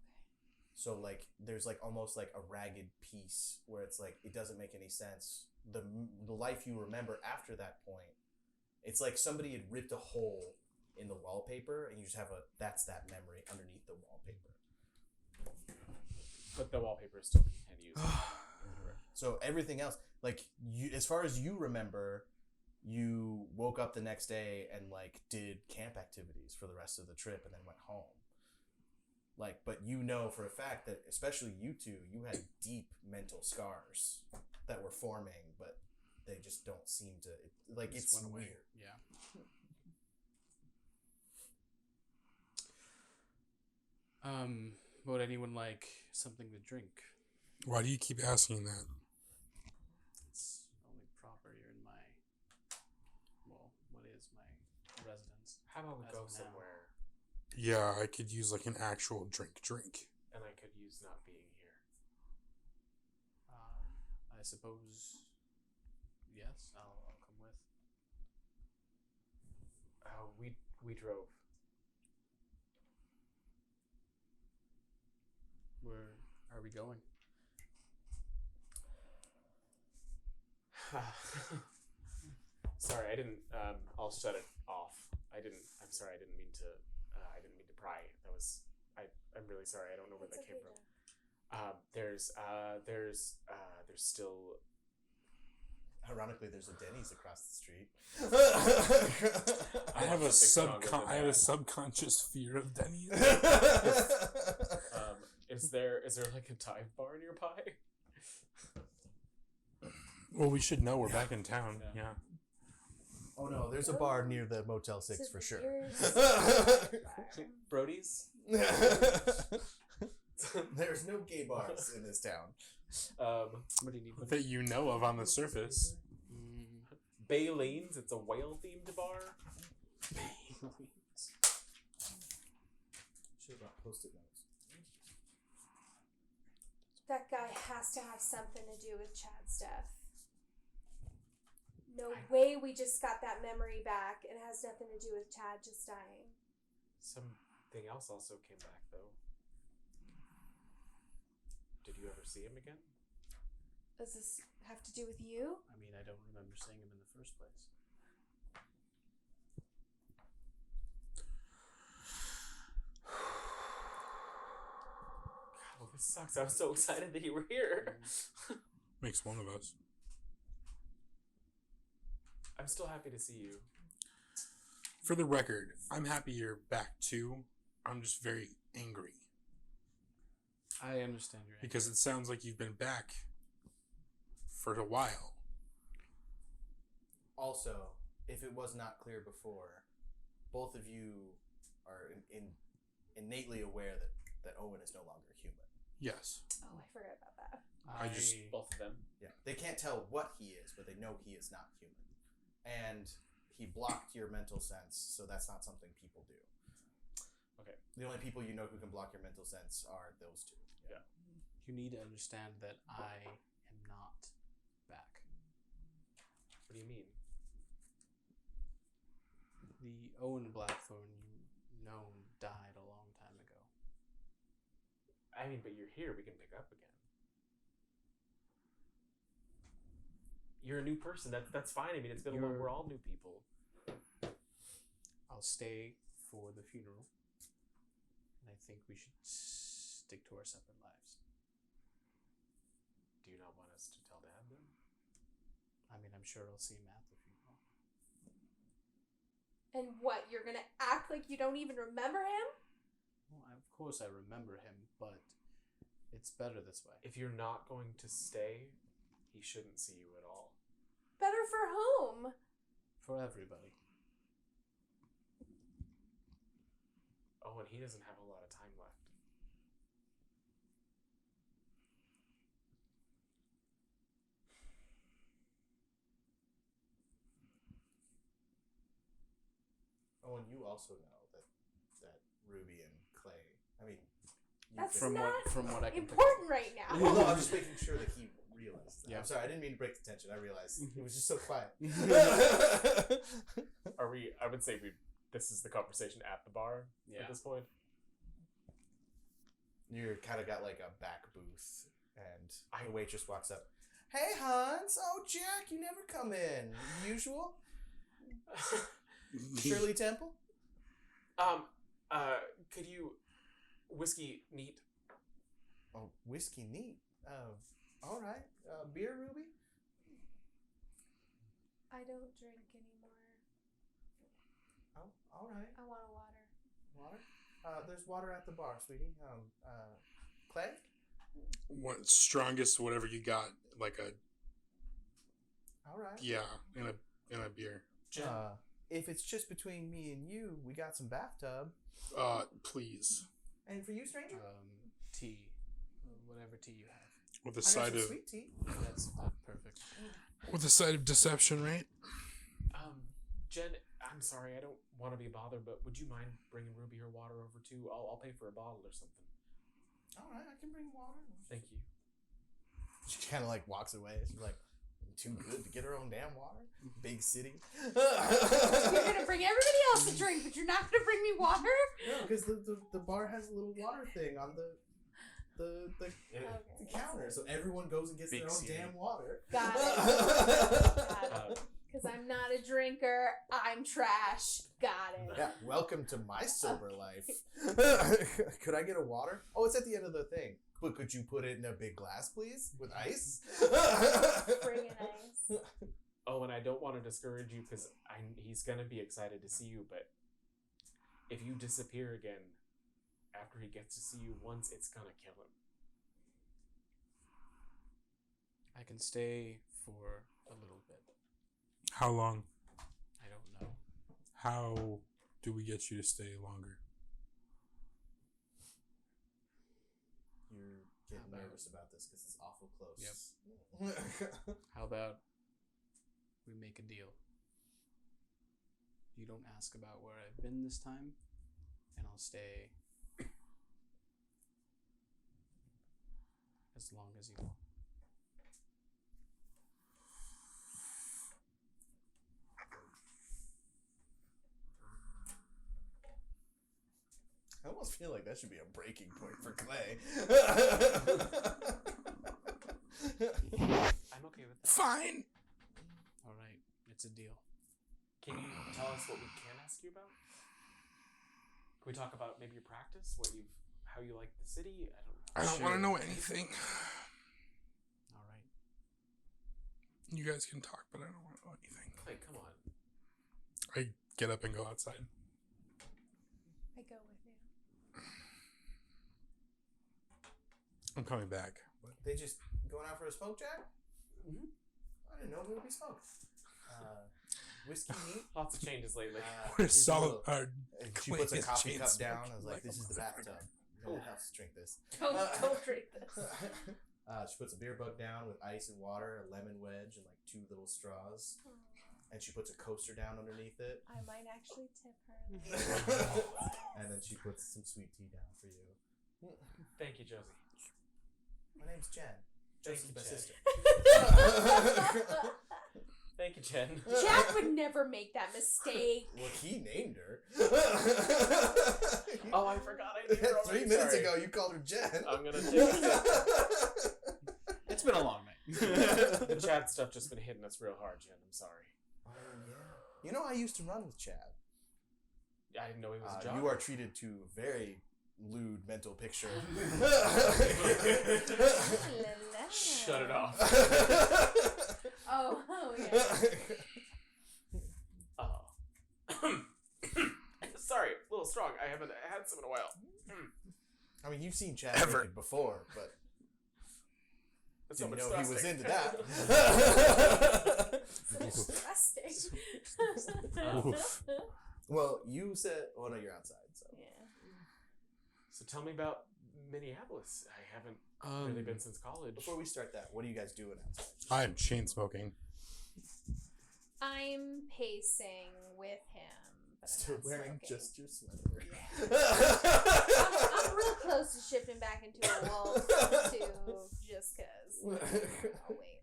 So like there's like almost like a ragged piece where it's like it doesn't make any sense. The life you remember after that point, it's like somebody had ripped a hole in the wallpaper and you just have that's that memory underneath the wallpaper. But the wallpaper still continues. So everything else, like you, as far as you remember, you woke up the next day and like did camp activities for the rest of the trip and then went home. Like, but you know for a fact that especially you two, you had deep mental scars that were forming, but they just don't seem to Just it's went away. weird. Yeah. Would anyone like something to drink? Why do you keep asking that? It's only proper. You're in my, well, what is my residence? How about we As go of now. somewhere Yeah, I could use like an actual drink. and I could use not being here? I suppose, yes, I'll come with. We drove. Where are we going? Sorry, I didn't. I'll shut it off. I'm sorry. I didn't mean to. I didn't mean to pry. That was. I'm really sorry. I don't know where It's that came okay, from. There's still. Ironically, there's a Denny's across the street. I have a something stronger than I have a that. subconscious fear of Denny's. Is there like a dive bar nearby? Well, we should know we're back in town. Yeah. Yeah. Oh no, there's a bar near the Motel 6 So for the sure. Brody's. There's no gay bars in this town. What do you need? That you know of on the surface. Bay Lanes. It's a whale themed bar. Should have brought post-it notes. That guy has to have something to do with Chad's death. No way we just got that memory back. It has nothing to do with Chad just dying. Something else also came back though. Did you ever see him again? Does this have to do with you? I mean, I don't remember seeing him in the first place. God, well, this sucks. I was so excited that you were here. Makes one of us. I'm still happy to see you. For the record, I'm happy you're back too. I'm just very angry. I understand your anger. Because it sounds like you've been back for a while. Also, if it was not clear before, both of you are innately aware that Owen is no longer human. Yes. Oh, I forgot about that. I just- Both of them. Yeah, they can't tell what he is, but they know he is not human. And he blocked your mental sense, so that's not something people do. Okay. The only people you know who can block your mental sense are those two. Yeah. You need to understand that I am not back. What do you mean? The Owen Blackthorn you know died a long time ago. I mean, but you're here. We can pick up again. You're a new person. That's fine. I mean, it's been a long. We're all new people. I'll stay for the funeral, and I think we should stick to our separate lives. Do you not want us to tell Dad then? I mean, I'm sure I'll see him at the funeral. And what, you're gonna act like you don't even remember him? Well, of course I remember him, but it's better this way. If you're not going to stay, he shouldn't see you at all. Better for whom? For everybody. Oh, and he doesn't have a lot of time left. Oh, and you also know that Ruby and Clay. I mean, That's From what I can important right now. Well, no, I'm just making sure that he realizes that. Yeah. I'm sorry, I didn't mean to break the tension. I realized it was just so quiet. Are we? I would say this is the conversation at the bar at this point. You're kind of got like a back booth, and the waitress walks up. Hey, Hans. Oh, Jack, you never come in. Usual. Shirley Temple. Could you whiskey neat? Oh, whiskey neat. All right. Beer, Ruby. I don't drink anymore. Oh, all right. I want a water. Water. There's water at the bar, sweetie. Clay. What strongest whatever you got, like a All right. in a beer. If it's just between me and you, we got some bathtub. Please. And for you, stranger? Tea. Whatever tea you have. With a I got side some of sweet tea. That's perfect. with a side of deception, right? Jen, I'm sorry, I don't want to be bothered, but would you mind bringing Ruby her water over too? I'll pay for a bottle or something. All right, I can bring water. Thank you. She kind of like walks away. She's like, too good to get her own damn water. Big city. You're gonna bring everybody else a drink, but you're not gonna bring me water? No, because the bar has a little water thing on the counter, so everyone goes and gets Big their own city. damn water. Got it. Because I'm not a drinker. I'm trash. Got it. Yeah, welcome to my sober life. Could I get a water? Oh, it's at the end of the thing. But could you put it in a big glass, please, with ice? Bring an ice. Oh, and I don't want to discourage you because he's gonna be excited to see you, but if you disappear again after he gets to see you once, it's gonna kill him. I can stay for a little bit. How long? I don't know. How do we get you to stay longer? You're getting nervous about this because it's awful close. Yep. How about we make a deal? You don't ask about where I've been this time, and I'll stay as long as you want. I almost feel like that should be a breaking point for Clay. I'm okay with that. Fine. All right, it's a deal. Can you tell us what we can ask you about? Can we talk about maybe your practice, how you like the city? I don't want to know anything. All right. You guys can talk, but I don't want to know anything. Clay, come on. I get up and go outside. I go with you. I'm coming back. They just going out for a smoke, Jack? Mhm. I didn't know there would be smoke. Whiskey neat. Lots of changes lately. What a solid. And she puts a Clay is coffee chain cup down. I smoking was like, like this a is the motherfucker. bathtub. No one else drink this. Don't drink this. She puts a beer bug down with ice and water, a lemon wedge, and like 2 little straws. And she puts a coaster down underneath it. I might actually tip her. And then she puts some sweet tea down for you. Thank you, Josie. My name's Jen. Thank Josie's you, my Jen. sister. Thank you, Jen. Jack would never make that mistake. Well, he named her. Oh, I forgot I named her 3 already. minutes Sorry. ago, you called her Jen. I'm gonna take it. It's been a long night. The Chad stuff just been hitting us real hard, Jen. I'm sorry. Oh, yeah. You know, I used to run with Chad. I didn't know he was a job. You are treated to a very lewd mental picture. Shut it off. Oh yeah. Sorry, a little strong. I haven't had some in a while. I mean, you've seen Chad Ever. naked before, but That's didn't so know much he was thrusting. into that. So much thrusting. Well, you said, oh no, you're outside, so. Yeah. So tell me about Minneapolis. I haven't really been since college. Before we start that, what are you guys doing outside? I'm chain smoking. I'm pacing with him, But Still I'm not wearing smoking. just your sweater. I'm real close to shifting back into a wolf too, just cause. Oh wait.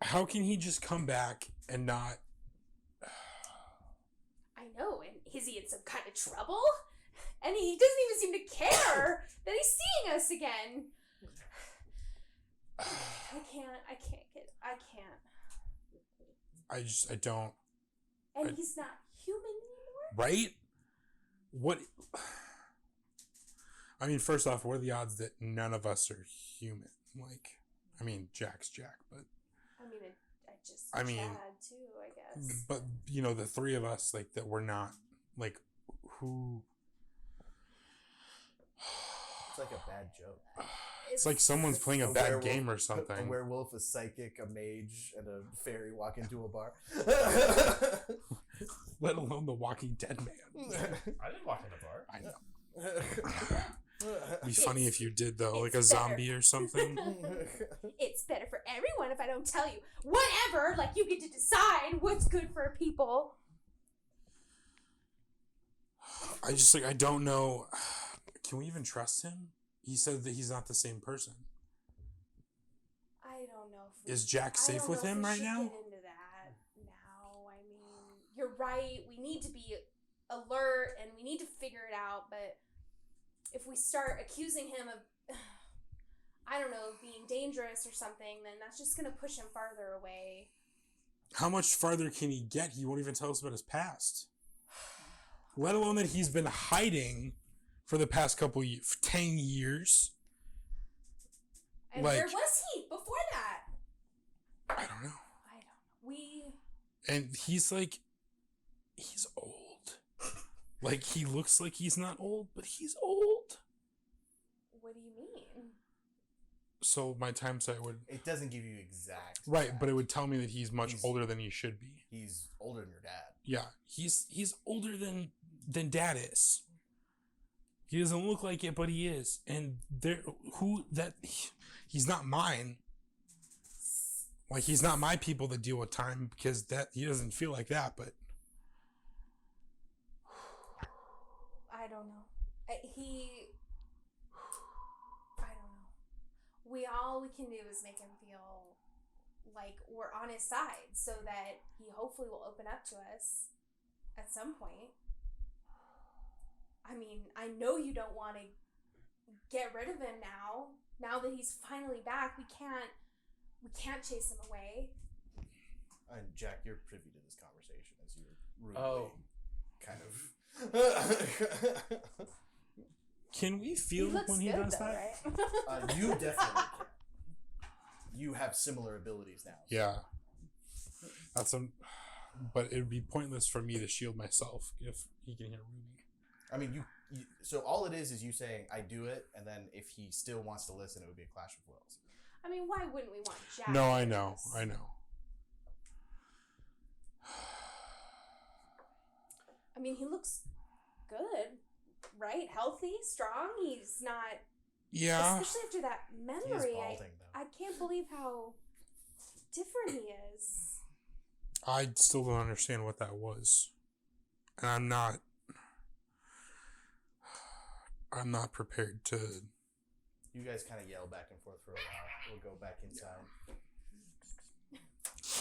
How can he just come back and not? I know, and is he in some kind of trouble? And he doesn't even seem to care that he's seeing us again. I can't. I don't. And he's not human anymore? Right? What? I mean, first off, what are the odds that none of us are human? Like, I mean, Jack's Jack, but. I mean, Chad too, I guess. But, you know, the three of us, like, that we're not, like, who. It's like a bad joke. It's like someone's playing a bad game or something. A werewolf, a psychic, a mage, and a fairy walk into a bar. Let alone the Walking Dead man. I didn't walk in a bar. I know. It'd be funny if you did, though, like a It's zombie or something. It's better for everyone if I don't tell you. Whatever! Like, you get to decide what's good for people. I just, like, I don't know. Can we even trust him? He said that he's not the same person. I don't know if we, Is Jack I safe don't with know if him we right should now? Get into that now. I mean, you're right. We need to be alert and we need to figure it out. But if we start accusing him of, I don't know, being dangerous or something, then that's just gonna push him farther away. How much farther can he get? He won't even tell us about his past. Let alone that he's been hiding for the past 10 years. And Like- where was he before that? I don't know. And he's like, he's old. Like, he looks like he's not old, but he's old. What do you mean? So my time site would... It doesn't give you exact. Right, but it would tell me that he's much He's- older than he should be. He's older than your dad. Yeah, he's older than Dad is. He doesn't look like it, but he is. And he's not mine. Like, he's not my people that deal with time, because that he doesn't feel like that, but I don't know. I don't know. All we can do is make him feel like we're on his side so that he hopefully will open up to us at some point. I mean, I know you don't want to get rid of him now that he's finally back. We can't chase him away. And Jack, you're privy to this conversation as you're rudely kind of. can we feel He looks when he good, does though, that? right? You definitely can. You have similar abilities now. Yeah. But it would be pointless for me to shield myself if he can hear Ruby. I mean, you so all it is you saying, I do it, and then if he still wants to listen, it would be a clash of wills. I mean, why wouldn't we want Jack? No, to I do know. this? I know. I mean, he looks good, right? Healthy, strong. He's not. Yeah. Especially after that He is memory, balding, though. I can't believe how different he is. I still don't understand what that was. And I'm not prepared to... You guys kind of yell back and forth for a while. We'll go back inside.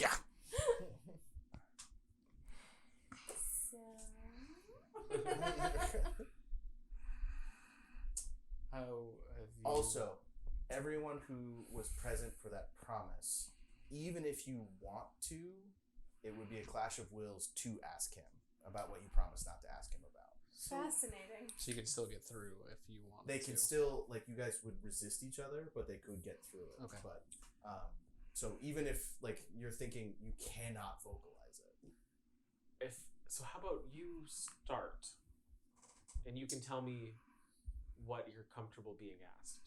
Yeah. How have you... Also, everyone who was present for that promise, even if you want to, it would be a clash of wills to ask him about what you promised not to ask him about. Fascinating. So you can still get through if you want. They can still, like, you guys would resist each other, but they could get through it. Okay. But, so even if, like, you're thinking you cannot vocalize it. So how about you start, and you can tell me what you're comfortable being asked.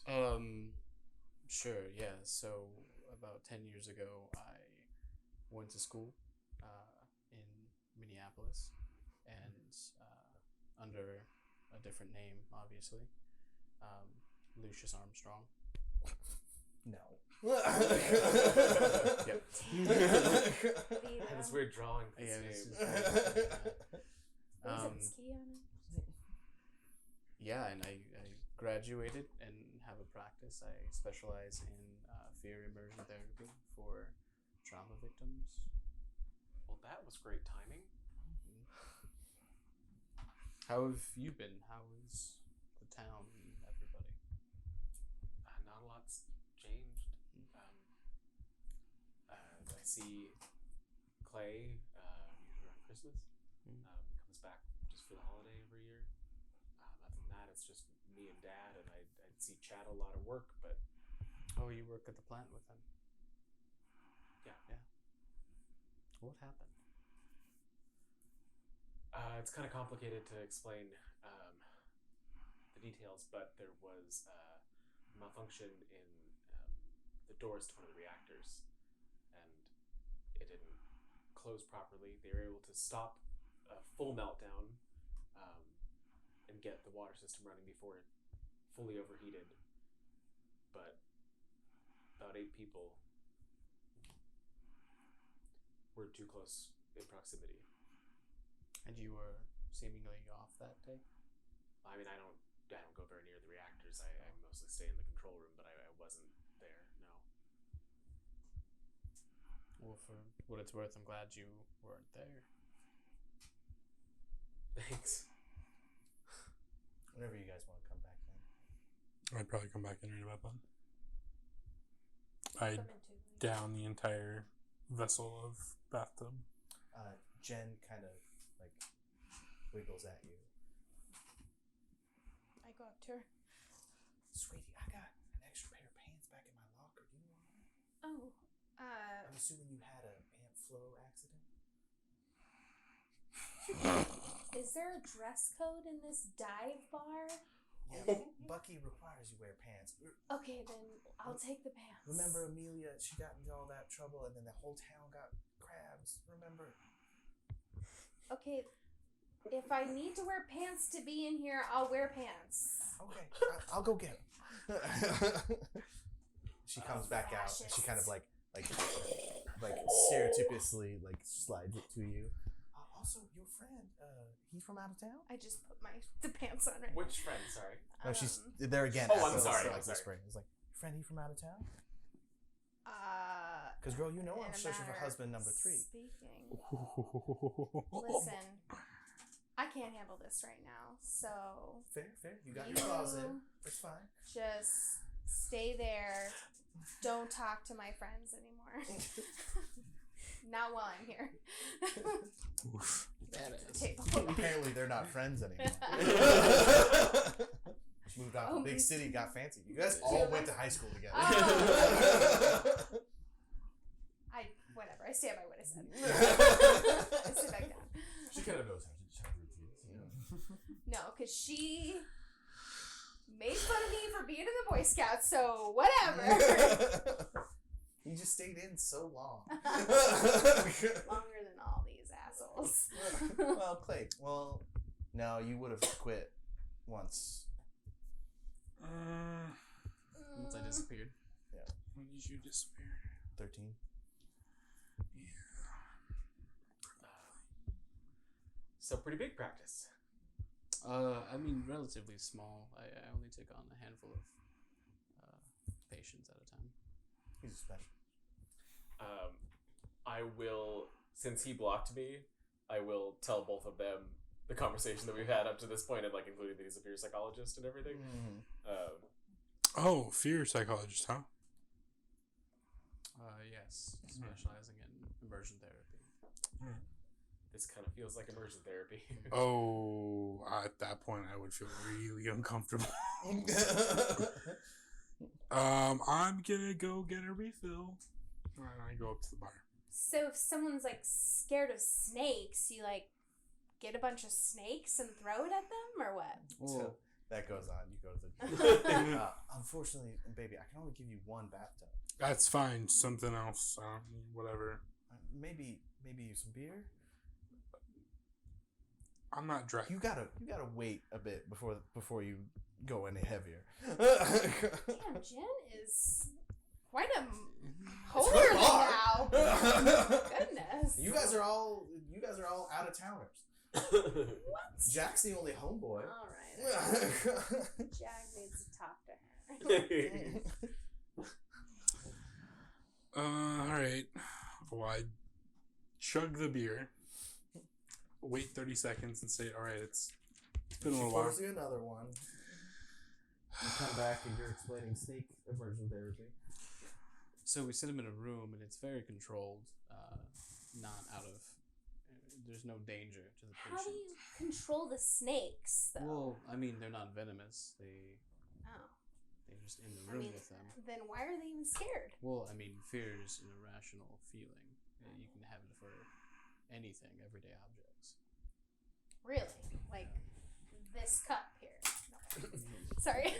Sure, yeah. So about 10 years ago, I went to school in Minneapolis, and under a different name, obviously, Lucius Armstrong. No. Yep. I had this weird drawing. Yeah, His this name. is Was it ski on it? Yeah, and I graduated and have a practice. I specialize in fear immersion therapy for trauma victims. Well, that was great timing. How have you been? How is the town and everybody? Not a lot's changed. I see Clay usually around Christmas. He comes back just for the holiday every year. Other than that, it's just me and Dad, and I see Chad a lot of work, but Oh, you work at the plant with him? Yeah. What happened? It's kind of complicated to explain the details, but there was malfunction in the doors to one of the reactors, and it didn't close properly. They were able to stop a full meltdown and get the water system running before it fully overheated, but about 8 people were too close in proximity. And you were seemingly off that day? I mean, I don't go very near the reactors. I mostly stay in the control room, but I wasn't there, no. Well, for what it's worth, I'm glad you weren't there. Thanks. Whenever you guys want to come back in. I'd probably come back in right about then. I'd Come into it. down the entire vessel of bathtub. Jen kind of like wiggles at you. I go up to her. Sweetie, I got an extra pair of pants back in my locker. Do you want them? Oh, I'm assuming you had an ant flow accident. is there a dress code in this dive bar? Yeah, Bucky requires you wear pants. Okay, then I'll take the pants. Remember Amelia? She got into all that trouble, and then the whole town got crabs. Remember? Okay, if I need to wear pants to be in here, I'll wear pants. Okay, I'll go get them. She comes back out, and she kind of like stereotypically like slides it to you. Also, your friend, he's from out of town. I just put the pants on right Which friend, sorry? No, she's there again. Oh, I'm after, sorry, Like I'm sorry. whispering. It's like, friend, he from out of town? now. Because girl, you know In I'm a searching for matter of husband number 3. Speaking. Listen, I can't handle this right now, so Fair. You got your claws in. It's fine. just stay there. Don't talk to my friends anymore. Not while I'm here. Table. Apparently, they're not friends anymore. She moved out to the big city, got fancy. You guys all went to high school together. Whatever. I stand by what I said. I sit back down. She kind of knows how to routines. No, because she made fun of me for being in the Boy Scouts, so whatever. You just stayed in so long. Longer than all these assholes. Well, Clay. Well, no, you would have quit once. Once I disappeared. When did you disappear? 13. So pretty big practice. I mean, relatively small. I only take on a handful of patients at a time. He's a special. I will, since he blocked me, I will tell both of them the conversation that we've had up to this point, and like including that he's a fear psychologist and everything. Oh, fear psychologist, huh? Yes, specializing in immersion therapy. This kind of feels like immersion therapy. Oh, at that point, I would feel really uncomfortable. I'm gonna go get a refill. And I go up to the bar. So if someone's like scared of snakes, you like get a bunch of snakes and throw it at them, or what? So that goes on. You go to the. Unfortunately, baby, I can only give you one bathtub. That's fine. Something else. Whatever. Maybe some beer. I'm not dry. You gotta wait a bit before you go any heavier. Damn, Jen is quite a holder now. Goodness. You guys are all out of towners. What? Jack's the only homeboy. All right. Jack needs to talk to her. All right. Well, I chug the beer, wait 30 seconds, and say, all right, it's been a She little while. pours you another one. You come back and you're explaining snake immersion therapy. So we sit him in a room, and it's very controlled, not out of. There's no danger to the patient. How do you control the snakes, though? Well, I mean, they're not venomous. They're just in the room with them. Then why are they even scared? Well, I mean, fear is an irrational feeling. You can have it for anything, everyday objects. Really? Like this cup here? No. Sorry.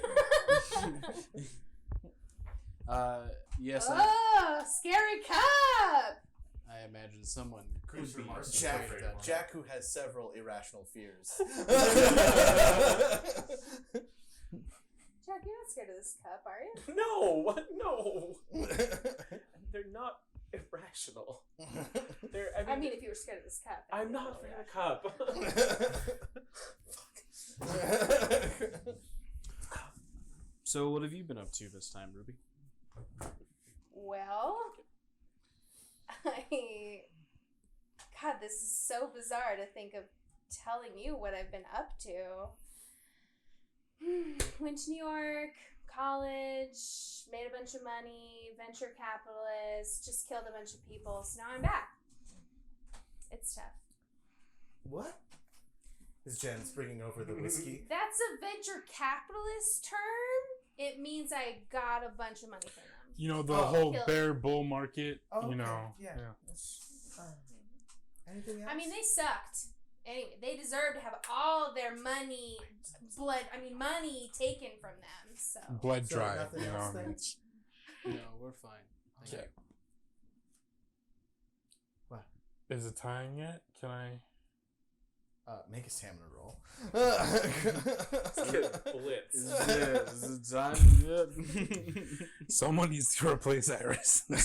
Yes, Oh, scary cup! I imagine someone could Mr. be Marston. afraid of that. Jack, who has several irrational fears. Jack, you're not scared of this cup, are you? No, no. They're not irrational. I mean, if you were scared of this cup. I'm not afraid of the cup. So, what have you been up to this time, Ruby? Well, God, this is so bizarre to think of telling you what I've been up to. Went to New York, college, made a bunch of money, venture capitalist, just killed a bunch of people, so now I'm back. It's tough. What? Is Jen's bringing over the whiskey? That's a venture capitalist term. It means I got a bunch of money from them. You know, the Oh, whole kill it. bear bull market, Oh, you okay. know. Yeah. Anything else? I mean, they sucked. Anyway, they deserve to have all their money, money taken from them. So Blood So dry, nothing you else know. then? No, we're fine. Thank Okay. What? Is it time yet? Can I? Make a stamina roll. Blitz. Is it time yet? Someone needs to replace Iris. in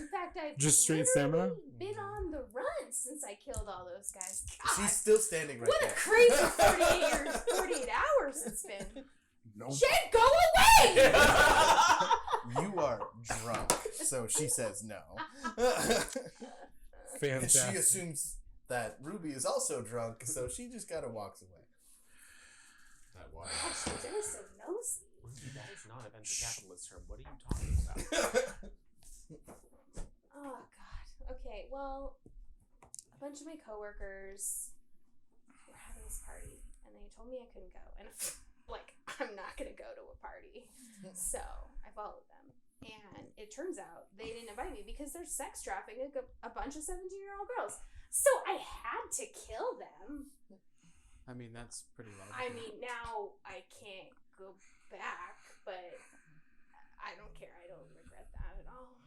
fact, I've Just straight literally stamina? been on the run since I killed all those guys. God, She's still standing right what a there. crazy 48 hours it's been. No. Jen, go away! You are drunk, so she says no. And Fantastic. she assumes that Ruby is also drunk, so she just kind of walks away. That water. They're so nosy. That is not a venture capitalist term. What are you talking about? Oh, God. Okay, well, a bunch of my coworkers were having this party, and they told me I couldn't go. And, I'm not going to go to a party. So I followed them. And it turns out they didn't invite me because they're sex trafficking a bunch of 17-year-old girls. So I had to kill them. I mean, that's pretty logical. I mean, now I can't go back, but I don't care. I don't regret that at all.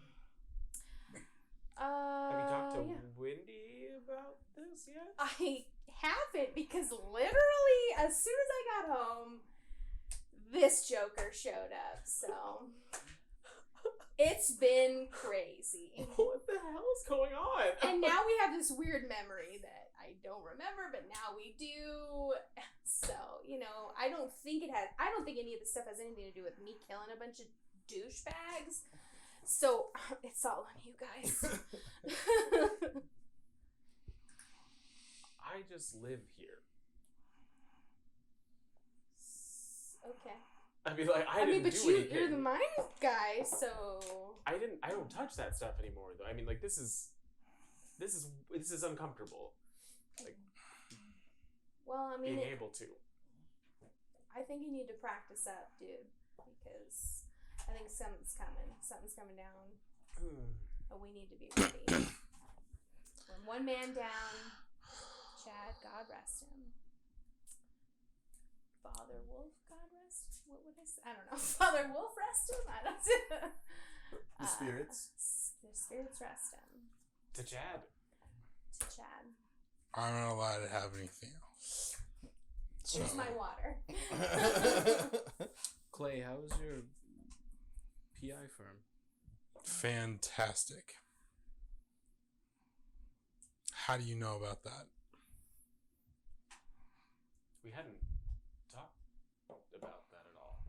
Have you talked to yeah. Wendy about this yet? I haven't, because literally as soon as I got home, this Joker showed up. So it's been crazy. What the hell is going on? And now we have this weird memory that I don't remember, but now we do. So, I don't think any of this stuff has anything to do with me killing a bunch of douchebags. So it's all on you guys. I just live here. Okay. I mean, I didn't but do anything. you're the mine guy, so I don't touch that stuff anymore, though. I mean, this is uncomfortable. well, I mean, Being able to. I think you need to practice up, dude, because I think something's coming. Something's coming down, and we need to be ready. We're one man down. Chad, God rest him. Father Wolf, God rest. What would I say? I don't know. Father Wolf rest him. I don't. The spirits. The spirits rest him. To Chad. To Chad. I'm not allowed to have anything else. Here's my water. Clay, how is your PI firm? Fantastic. How do you know about that? We hadn't talked about that at all.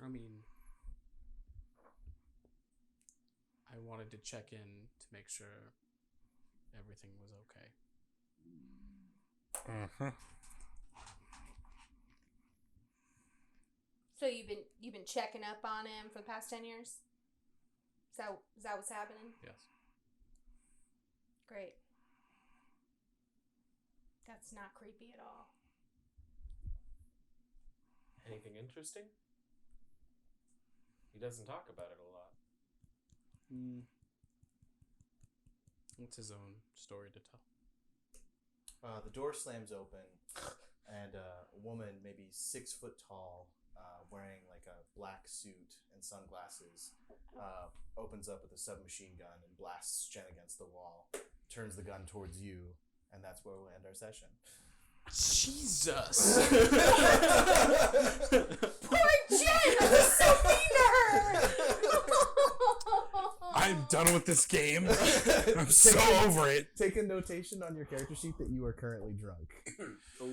I mean, I wanted to check in to make sure everything was okay. Mm-hmm. So you've been checking up on him for the past 10 years? Is that what's happening? Yes. Great. That's not creepy at all. Anything interesting? He doesn't talk about it a lot. It's his own story to tell. The door slams open, and a woman, maybe 6 foot tall, wearing like a black suit and sunglasses, opens up with a submachine gun and blasts Jen against the wall, turns the gun towards you, and that's where we'll end our session. Jesus! Poor Jen! I'm so mean to her! I'm done with this game. I'm so over it. Take a notation on your character sheet that you are currently drunk. Oh,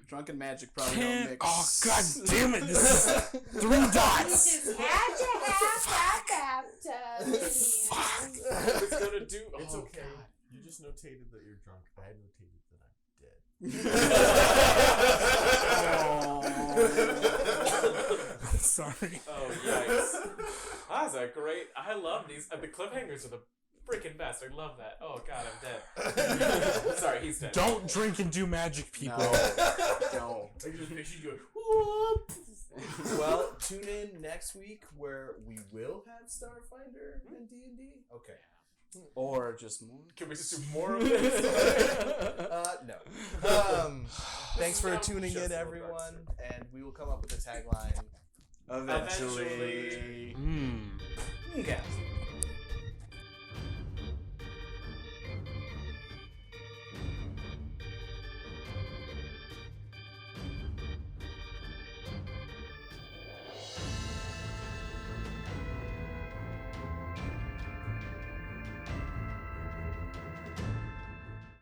drunken magic probably don't mix. Oh, god damn it. This is 3 dots. You just had to have that bathtub in you. It's gonna do. It's Oh, okay. God. You just notated that you're drunk. I notated that I'm dead. Sorry. Oh, yikes. That's a great. I love these. The cliffhangers are the freaking best. I love that. Oh, God, I'm dead. Sorry, he's dead. Don't drink and do magic, people. No. I just pictured you going, whoop. Well, tune in next week where we will have Starfinder and D&D. Okay. Or just more. Can we just do more of this? No. Thanks for tuning in, everyone, and we will come up with a tagline. Eventually. Okay.